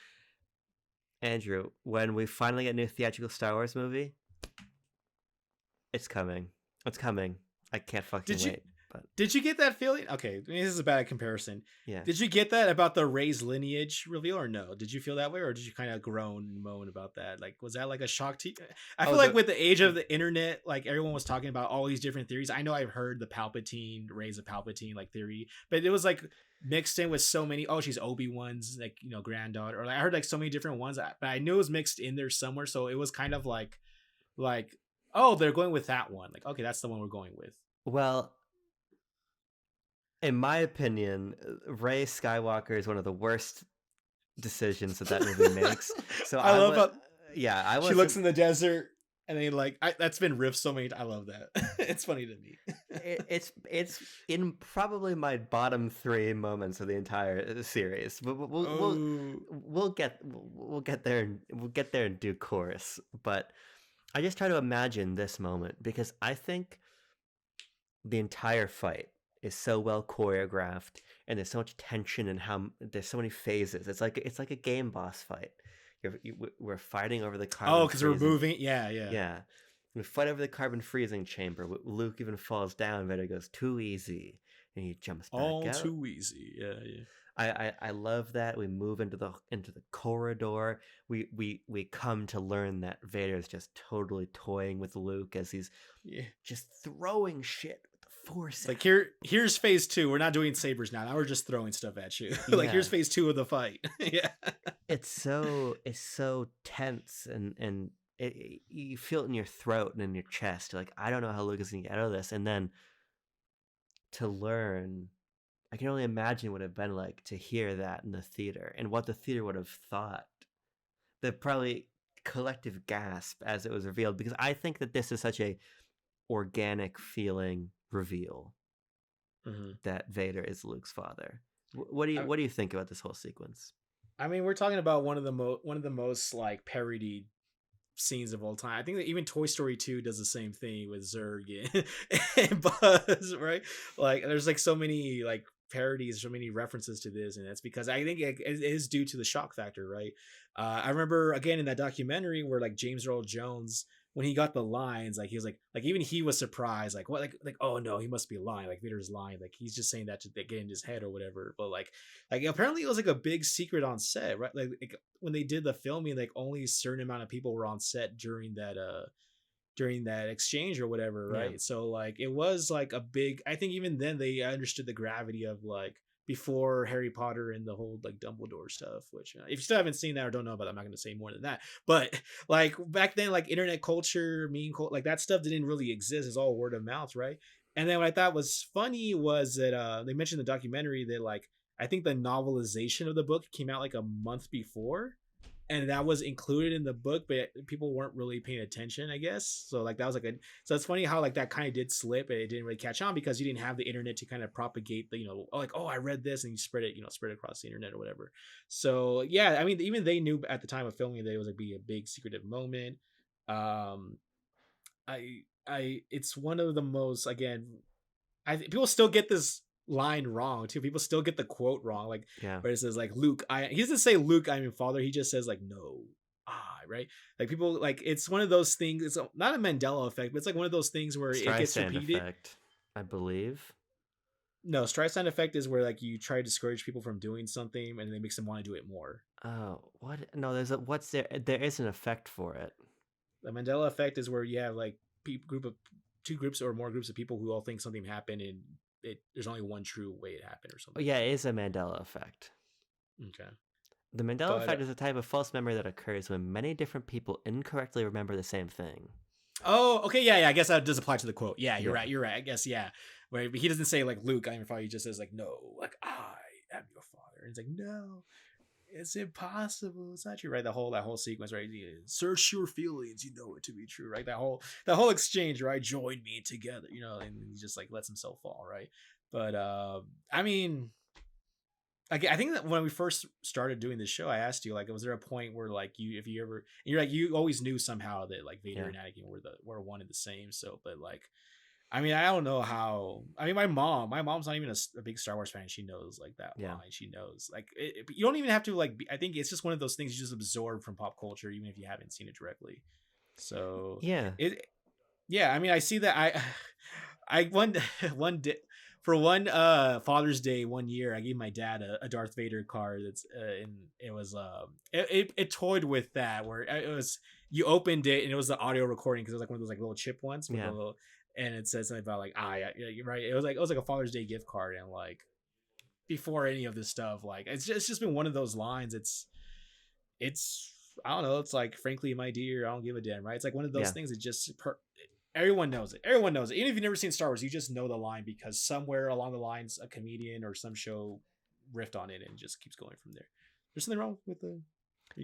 Andrew, when we finally get a new theatrical Star Wars movie, it's coming. It's coming. I can't fucking Did you wait. But did you get that feeling? Okay, I mean, this is a bad comparison. yeah. Did you get that about the Rey's lineage reveal or no? Did you feel that way or did you kind of groan and moan about that? Like, was that like a shock to you? I Oh, feel like with the age of the internet, like everyone was talking about all these different theories. I know I've heard the Palpatine, Rey's a Palpatine like theory, but it was like mixed in with so many. Oh, she's Obi-Wan's like granddaughter, or like I heard like so many different ones, but I knew it was mixed in there somewhere. So it was kind of like oh they're going with that one. Like okay, that's the one we're going with. well, in my opinion, Rey Skywalker is one of the worst decisions that movie makes. So I love how yeah, I she looks wasn't. in the desert and then that's been riffed so many. I love that. It's funny to me. It's in probably my bottom three moments of the entire series. But Oh, we'll get there. We'll get there in due course. But I just try to imagine this moment because I think the entire fight is so well choreographed and there's so much tension and how there's so many phases. It's like a game boss fight. We're fighting over the oh, carbon because we're freezing. moving. Yeah, yeah, Yeah, we fight over the carbon freezing chamber. Luke even falls down. Vader goes too easy, and he jumps back all out. too easy. Yeah, yeah, I love that we move into the corridor. We come to learn that Vader is just totally toying with Luke as he's yeah. just throwing shit with the Force It's like out. here's phase two. We're not doing sabers now. Now we're just throwing stuff at you. Like here's Yeah, phase two of the fight. Yeah. it's so tense and you feel it in your throat and in your chest. You're like I don't know how Luke is gonna get out of this, and then to learn. I can only imagine what it would have been like to hear that in the theater and what the theater would have thought. The probably collective gasp as it was revealed because I think that this is such a organic feeling reveal Hmm. that Vader is Luke's father. I, What do you think about this whole sequence? I mean, we're talking about one of the most like parodied scenes of all time. I think that even Toy Story 2 does the same thing with Zurg and Buzz, right? Like there's like so many like parodies, so many references to this, and that's because I think it is due to the shock factor, right? I remember again in that documentary where like James Earl Jones when he got the lines, like he was like even he was surprised, like what like oh no, he must be lying, like Vader's lying, like he's just saying that to get in his head or whatever. But like apparently it was like a big secret on set, right? Like when they did the filming, like only a certain amount of people were on set during that exchange or whatever, Yeah. right? So like it was like a big. I think even then they understood the gravity of like before Harry Potter and the whole like Dumbledore stuff. Which if you still haven't seen that or don't know about, it, I'm not going to say more than that. But like back then, like internet culture, like that stuff didn't really exist. It's all word of mouth, right? And then what I thought was funny was that they mentioned in the documentary that like I think the novelization of the book came out like a month before and that was included in the book, but people weren't really paying attention, I guess. So like that was like a so it's funny how like that kind of did slip and it didn't really catch on because you didn't have the internet to kind of propagate the like oh I read this and you spread it spread it across the internet or whatever. So yeah, I mean even they knew at the time of filming that it was like be a big secretive moment. Um, I it's one of the most, again, people still get this line wrong too. People still get the quote wrong, like Yeah. where it says like Luke. He doesn't say Luke, I'm your father. He just says like no, right. Like people like it's one of those things. It's not a Mandela effect, but it's like one of those things where it gets Streisand repeated. effect, I believe. No, Streisand effect is where like you try to discourage people from doing something, and it makes them want to do it more. Oh, what? No, there's a what's there? There is an effect for it. The Mandela effect is where you have like group of two groups or more groups of people who all think something happened, and there's only one true way it happened or Oh, something yeah, like it is a Mandela effect. that. Okay. The Mandela But effect is a type of false memory that occurs when many different people incorrectly remember the same thing. oh, okay, yeah, I guess that does apply to the quote. Yeah, you're Yeah. right. You're right. I guess, yeah. Where he doesn't say like Luke, I'm your father. He just says like no, like I am your father. And it's like no, it's impossible. It's not true, right? That whole sequence, right? Search your feelings, you know it to be true, right? That whole exchange, right? Join me together, and he just like lets himself fall, right? But I mean, I think that when we first started doing this show, I asked you like, was there a point where like if you ever, you're like you always knew somehow that like Vader Yeah. and Anakin were one and the same. So, but like, I mean, I don't know how. I mean, my mom's not even a big Star Wars fan. She knows like that Yeah. line. She knows like you don't even have to like. I think it's just one of those things you just absorb from pop culture, even if you haven't seen it directly. So Yeah. yeah. I mean, I see that. I one one day for one Father's Day one year, I gave my dad a Darth Vader card. That's and it was it toyed with that where it was you opened it and it was the audio recording because it was like one of those like little chip ones with Yeah. a little, and it said something about like yeah, you're right. It was like a Father's Day gift card, and like before any of this stuff, like it's just been one of those lines. It's I don't know. It's like frankly, my dear, I don't give a damn, right? It's like one of those Yeah. things that just everyone knows it. Everyone knows it. Even if you've never seen Star Wars, you just know the line because somewhere along the lines, a comedian or some show riffed on it and it just keeps going from there. There's something wrong with the.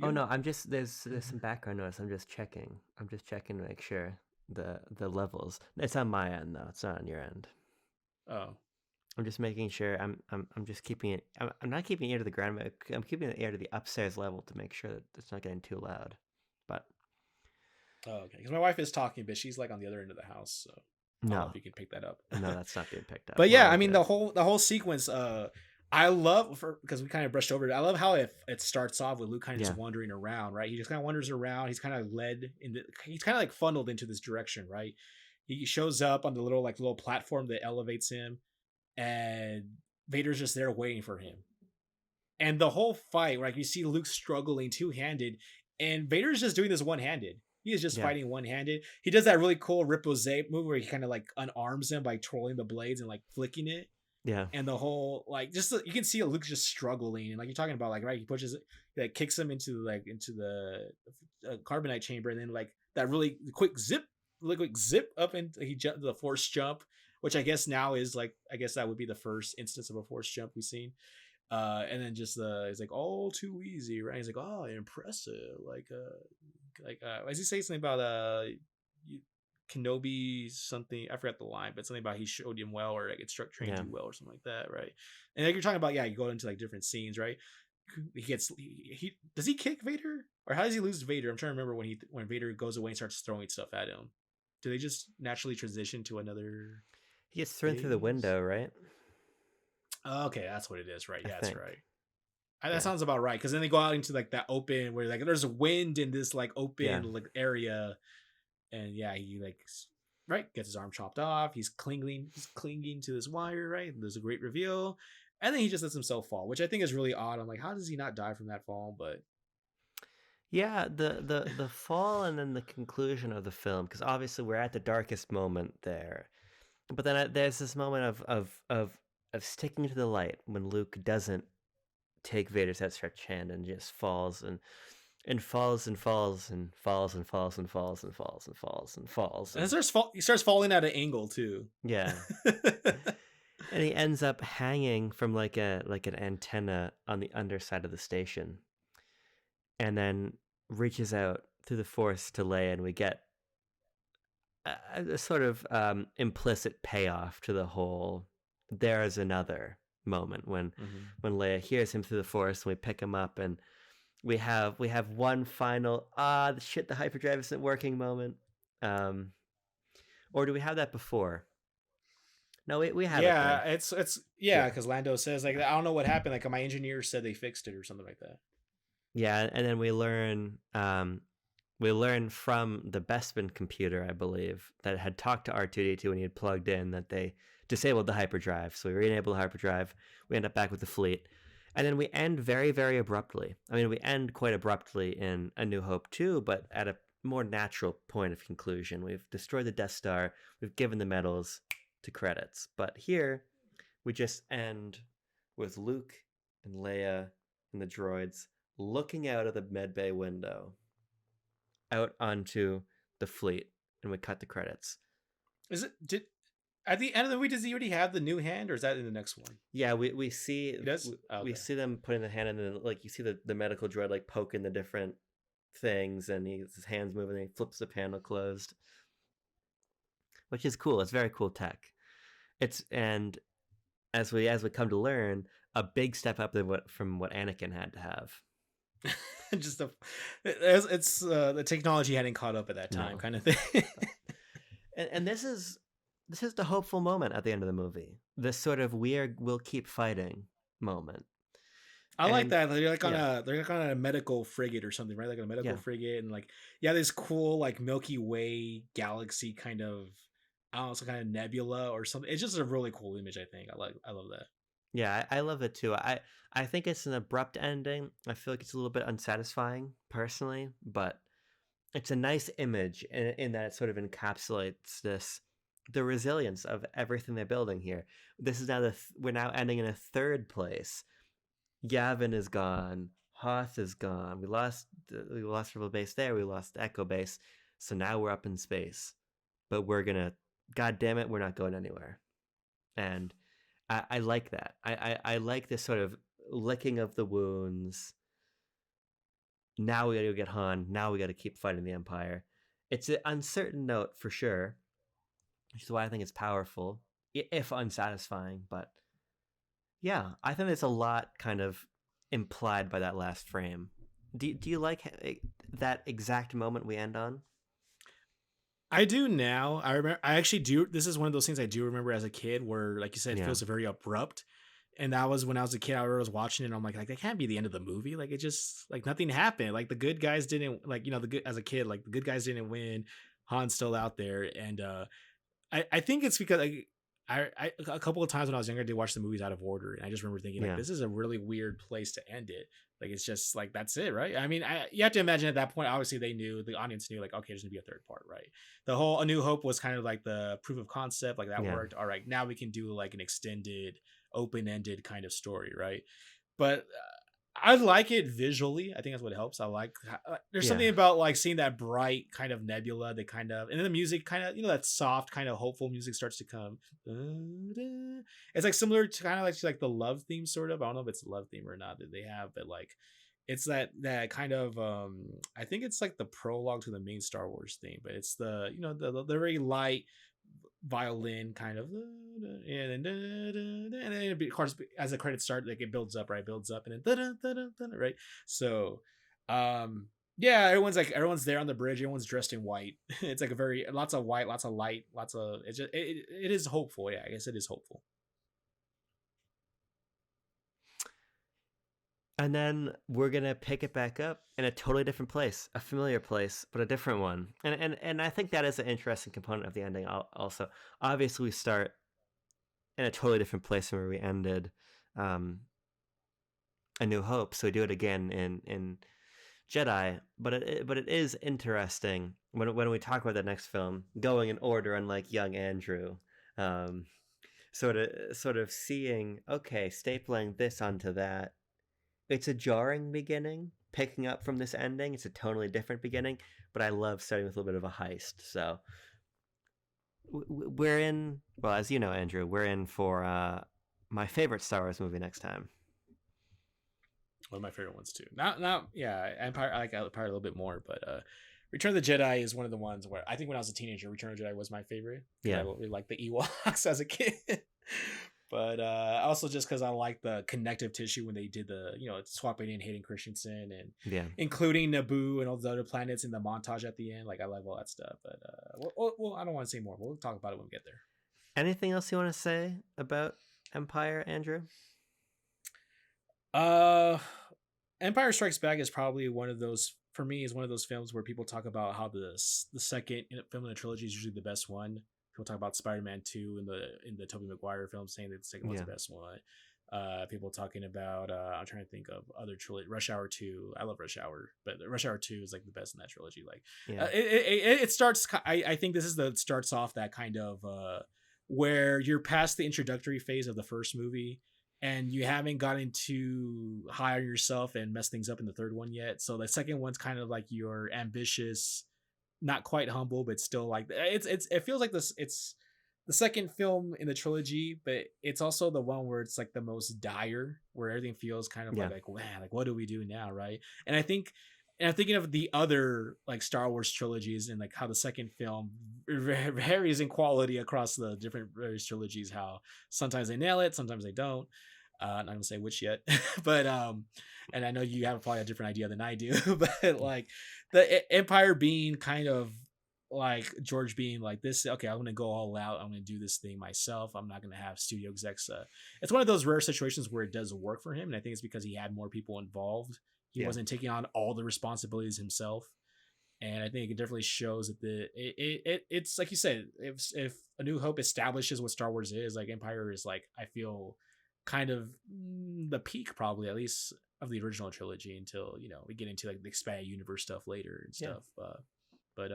Oh no, I'm just there's some background noise. I'm just checking. I'm just checking to make sure the levels. It's on my end though. It's not on your end. Oh. I'm just making sure. I'm just keeping it. I'm not keeping it to the ground. But I'm keeping the air to the upstairs level to make sure that it's not getting too loud. But Oh, okay. Because my wife is talking, but she's like on the other end of the house, so I don't know no, if you can pick that up. no, that's not being picked up. But We're yeah, all I mean good. the whole sequence. I love because we kind of brushed over it. I love how it starts off with Luke kind of Yeah. just wandering around, right? He just kind of wanders around. He's kind of he's kind of like funneled into this direction, right? He shows up on the little platform that elevates him, and Vader's just there waiting for him. And the whole fight, like you see Luke struggling two handed, and Vader's just doing this one handed. He is just Yeah. fighting one handed. He does that really cool Ripple move where he kind of like unarms him by twirling the blades and like flicking it. Yeah. And the whole like just you can see Luke just struggling, and like you're talking about, like right, he pushes it, like kicks him into the carbonite chamber, and then like that really quick zip up, and he jumped the force jump, which I guess now is like I guess that would be the first instance of a force jump we've seen. And then just it's like all too easy, right? He's like, oh, impressive, like why does he say something about Kenobi something? I forgot the line, but something about he showed him well, or like it trained you well, or something like that, right? And like you're talking about, yeah, you go into like different scenes, right? He does he kick Vader, or how does he lose Vader? I'm trying to remember when Vader goes away and starts throwing stuff at him. Do they just naturally transition to another? He gets thrown through the window, right? Okay, that's what it is, right? Yeah, that's right. Yeah. That sounds about right. Because then they go out into like that open where like there's wind in this like open like area, and yeah, he like gets his arm chopped off. He's clinging to this wire, right? And there's a great reveal, and then he just lets himself fall, which I think is really odd. I'm like, how does he not die from that fall? But Yeah, the fall and then the conclusion of the film, because obviously we're at the darkest moment there, but then there's this moment of sticking to the light when Luke doesn't take Vader's outstretched hand and just falls and falls and falls and falls and falls and falls and falls and falls and falls. And he starts falling at an angle too. Yeah. And he ends up hanging from like an antenna on the underside of the station, and then reaches out through the Force to Leia, and we get a sort of implicit payoff to the whole. There's another moment when Leia hears him through the Force, and we pick him up, and we have one final the hyperdrive isn't working moment, Or do we have that before? No, we have it Yeah, there. it's Yeah. because Lando says like, I don't know what happened. Like my engineer said they fixed it or something like that. Yeah, and then we learn from the Bespin computer, I believe, that had talked to R2D2 when he had plugged in that they disabled the hyperdrive. So we re-enable the hyperdrive. We end up back with the fleet. And then we end very, very abruptly. I mean, we end quite abruptly in A New Hope too, but at a more natural point of conclusion. We've destroyed the Death Star. We've given the medals to credits. But here, we just end with Luke and Leia and the droids looking out of the medbay window out onto the fleet, and we cut the credits. Is it did at the end of the movie? Does he already have the new hand, or is that in the next one? Yeah, we see He does. Oh, we okay. see them putting the hand in, and like you see the medical droid like poking the different things, and his hands moving, and he flips the panel closed, which is cool. It's very cool tech. It's and as we come to learn, a big step up from what Anakin had to have. Just it's the technology hadn't caught up at that time, No, kind of thing. and this is the hopeful moment at the end of the movie. This sort of we'll keep fighting moment. I like And that. yeah, They're like on a medical frigate or something, right? Like a medical yeah, frigate, and like yeah, this cool like Milky Way galaxy kind of, I don't know, some kind of nebula or something. It's just a really cool image. I think I love that. yeah. I love it too. I think it's an abrupt ending. I feel like it's a little bit unsatisfying personally, but it's a nice image in that it sort of encapsulates the resilience of everything they're building here. This is now we're now ending in a third place. Yavin is gone. Hoth is gone. We lost Rebel Base there. We lost Echo Base. So now we're up in space. But we're gonna, God damn it, we're not going anywhere. And I like that. I like this sort of licking of the wounds. Now we gotta go get Han. Now we gotta keep fighting the Empire. It's an uncertain note for sure, which is why I think it's powerful, if unsatisfying. But yeah, I think there's a lot kind of implied by that last frame. Do you like that exact moment we end on? I do now. I remember. I actually do. This is one of those things I do remember as a kid, where, like you said, it Yeah, feels very abrupt. And that was when I was a kid. I was watching it. And I'm like that can't be the end of the movie. Like it just like nothing happened. Like the good guys didn't like the good as a kid. Like the good guys didn't win. Han's still out there, and I think it's because I a couple of times when I was younger, I did watch the movies out of order, and I just remember thinking like yeah, this is a really weird place to end it. Like it's just like that's it, right? I mean, you have to imagine at that point, obviously they knew, the audience knew, like okay, there's gonna be a third part, right? The whole A New Hope was kind of like the proof of concept, like that yeah, worked. All right, now we can do like an extended, open-ended kind of story, right? But I like it visually. I think that's what helps. I like there's yeah, something about like seeing that bright kind of nebula, that kind of, and then the music kind of, that soft kind of hopeful music starts to come. It's like similar to kind of like the love theme sort of. I don't know if it's the love theme or not that they have, but like it's that kind of I think it's like the prologue to the main Star Wars theme, but it's the the very light violin kind of, and then of course as the credits start, like it builds up, right? Builds up and then right. So yeah, everyone's there on the bridge, everyone's dressed in white. It's like a very lots of white, lots of light, lots of, it is hopeful. Yeah, I guess it is hopeful. and then we're gonna pick it back up in a totally different place, a familiar place, but a different one. And I think that is an interesting component of the ending. Also, obviously, we start in a totally different place from where we ended um, A New Hope. So we do it again in Jedi, but it is interesting when we talk about the next film, going in order, unlike young Andrew. Um, sort of seeing, okay, stapling this onto that. It's a jarring beginning, picking up from this ending. It's a totally different beginning, but I love starting with a little bit of a heist. So we're in, well, as you know, Andrew, we're in for my favorite Star Wars movie next time. One of my favorite ones too. Not yeah, Empire, I like Empire a little bit more, but Return of the Jedi is one of the ones where I think when I was a teenager, Return of the Jedi was my favorite because I Yeah. really liked the Ewoks as a kid. But also just because I like the connective tissue when they did the swapping in Hayden Christensen and Yeah. including Naboo and all the other planets in the montage at the end. Like I love all that stuff. But well, I don't want to say more. We'll talk about it when we get there. Anything else you want to say about Empire, Andrew? Uh, Empire Strikes Back is probably one of those for me is one of those films where people talk about how the second film in the trilogy is usually the best one. People talk about Spider-Man 2 in the Tobey Maguire film, saying that the second one's Yeah. the best one. People talking about I'm trying to think of other trilogy. Rush Hour 2. I love Rush Hour, but Rush Hour 2 is like the best in that trilogy. Like Yeah. it starts. I think this is the starts off that kind of where you're past the introductory phase of the first movie and you haven't gotten to hire yourself and mess things up in the third one yet. So the second one's kind of like your ambitious, not quite humble, but still like it feels like this. It's the second film in the trilogy, but it's also the one where it's like the most dire, where everything feels kind of Yeah. like man, like what do we do now, right? And I think. And I'm thinking of the other like Star Wars trilogies and like how the second film varies in quality across the different various trilogies. How sometimes they nail it, sometimes they don't. Not gonna say which yet, but and I know you have probably a different idea than I do, but like the Empire being kind of like George being like this, okay, I'm gonna go all out, I'm gonna do this thing myself, I'm not gonna have studio execs. It's one of those rare situations where it does work for him, and I think it's because he had more people involved. He Yeah. wasn't taking on all the responsibilities himself, and I think it definitely shows that it's like you said, if A New Hope establishes what Star Wars is, like Empire is like I feel kind of the peak probably at least of the original trilogy until we get into like the expanded universe stuff later and Yeah. stuff. But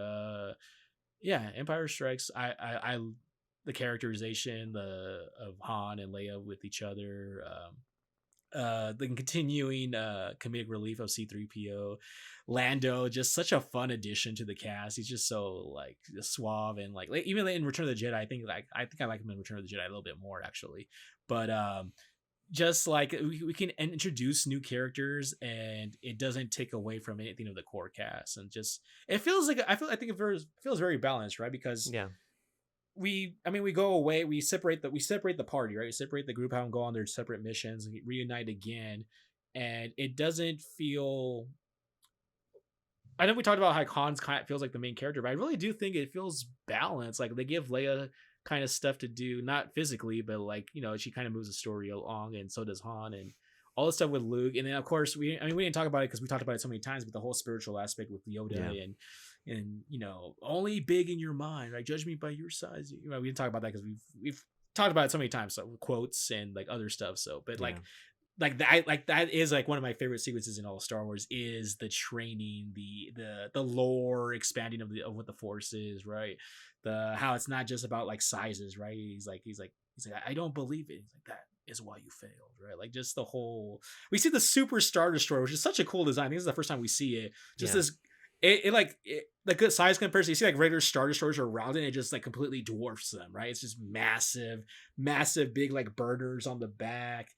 yeah, Empire Strikes. I the characterization of Han and Leia with each other. The continuing comedic relief of C3PO, Lando, just such a fun addition to the cast. He's just so like suave and like even in Return of the Jedi, I think I like him in Return of the Jedi a little bit more actually. But just like we can introduce new characters and it doesn't take away from anything of the core cast, and just it feels like I think it feels very balanced, right? Because Yeah. we go away, we separate the party, right? We separate the group, have them go on their separate missions and reunite again, and it doesn't feel. I know we talked about how Han's kind of feels like the main character, but I really do think it feels balanced. Like they give Leia kind of stuff to do, not physically, but like she kind of moves the story along, and so does Han, and all the stuff with Luke. And then of course we didn't talk about it because we talked about it so many times, but the whole spiritual aspect with Yoda Yeah. and only big in your mind, right? Judge me by your size. We didn't talk about that because we've talked about it so many times, so quotes and like other stuff. So, but Yeah. like that is like one of my favorite sequences in all of Star Wars is the training, the lore expanding of what the Force is, right? The how it's not just about like sizes, right? He's like I don't believe it. He's like that is why you failed, right? Like just the whole we see the Super Star Destroyer, which is such a cool design. I think this is the first time we see it. Just Yeah. this the good size comparison. You see like regular Star Destroyers around it, it just like completely dwarfs them, right? It's just massive, big like burners on the back.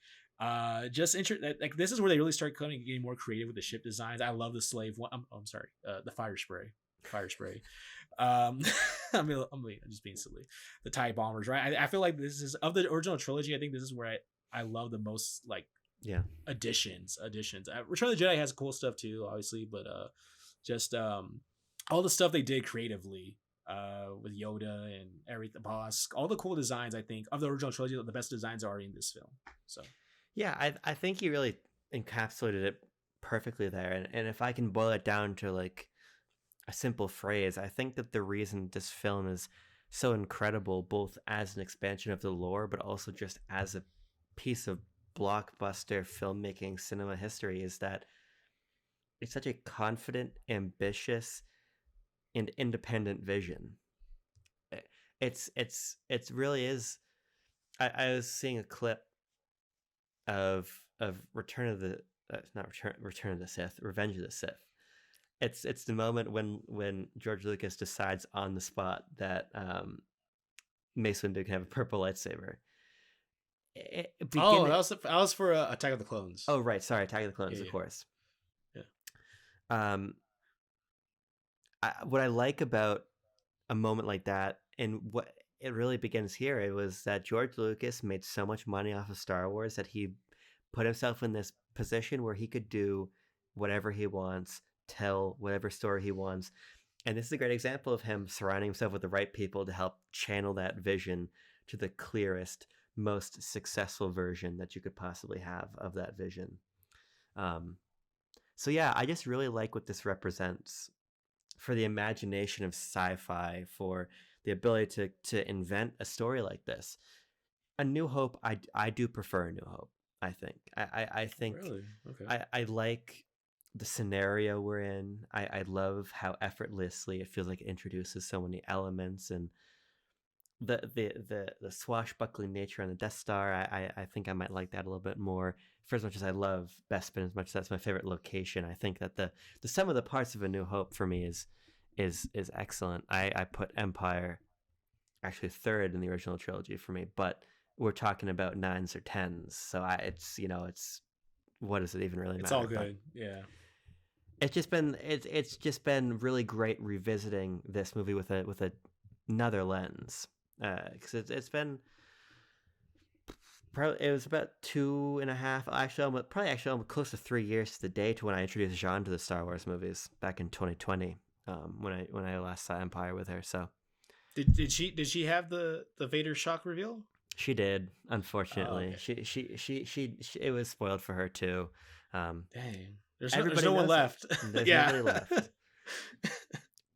Just like this is where they really start getting more creative with the ship designs. I love the slave one. I'm sorry, the fire spray. Um, I'm just being silly. The TIE bombers, right? I feel like this is of the original trilogy. I think this is where I love the most like Yeah. additions. Return of the Jedi has cool stuff too, obviously, but just all the stuff they did creatively with Yoda and everything, boss, all the cool designs. I think of the original trilogy, the best designs are in this film. So Yeah, I think you really encapsulated it perfectly there. And if I can boil it down to like a simple phrase, I think that the reason this film is so incredible, both as an expansion of the lore, but also just as a piece of blockbuster filmmaking cinema history, is that it's such a confident, ambitious, and independent vision. It's really is. I was seeing a clip of Return of the not Return of the Sith, Revenge of the Sith. It's the moment when George Lucas decides on the spot that Mace Windu can have a purple lightsaber. oh, that was for Attack of the Clones. Oh right, sorry, Attack of the Clones, Yeah, of course. yeah. What I like about a moment like that, and what it really begins here. It was that George Lucas made so much money off of Star Wars that he put himself in this position where he could do whatever he wants, tell whatever story he wants. And this is a great example of him surrounding himself with the right people to help channel that vision to the clearest, most successful version that you could possibly have of that vision. So yeah, I just really like what this represents for the imagination of sci-fi, for the ability to invent a story like this. A New Hope, I do prefer A New Hope. I think I think Really? Okay. I like the scenario we're in. I love how effortlessly it feels like it introduces so many elements, and the swashbuckling nature on the Death Star. I think I might like that a little bit more. For as much as I love Bespin, as much as that's my favorite location, I think that the sum of the parts of A New Hope for me is excellent. I put Empire actually third in the original trilogy for me, but we're talking about 9s or 10s, so it's what does it even really matter? It's all good. Yeah. It's just been really great revisiting this movie with another lens, because it's been probably, it was about 2.5, actually almost close to 3 years to the day to when I introduced Jean to the Star Wars movies back in 2020, when I last saw Empire with her. So did she have the Vader shock reveal? she did, unfortunately. Oh, okay. She it was spoiled for her too. Dang, there's Everybody no one knows left. There's Yeah. nobody left.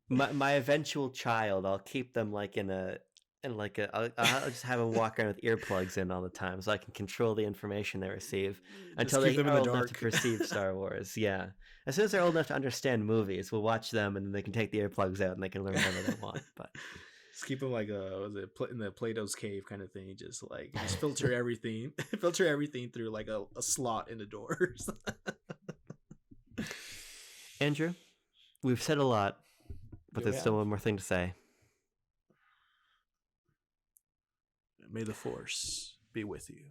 My eventual child, I'll keep them like I'll just have them walk around with earplugs in all the time, so I can control the information they receive until they are old enough to perceive Star Wars. Yeah, as soon as they're old enough to understand movies, we'll watch them, and then they can take the earplugs out and they can learn whatever they want. But just keep them like in the Plato's cave kind of thing. Just filter everything, filter everything through like a slot in the doors. Andrew, we've said a lot, but there's still one more thing to say. May the Force be with you.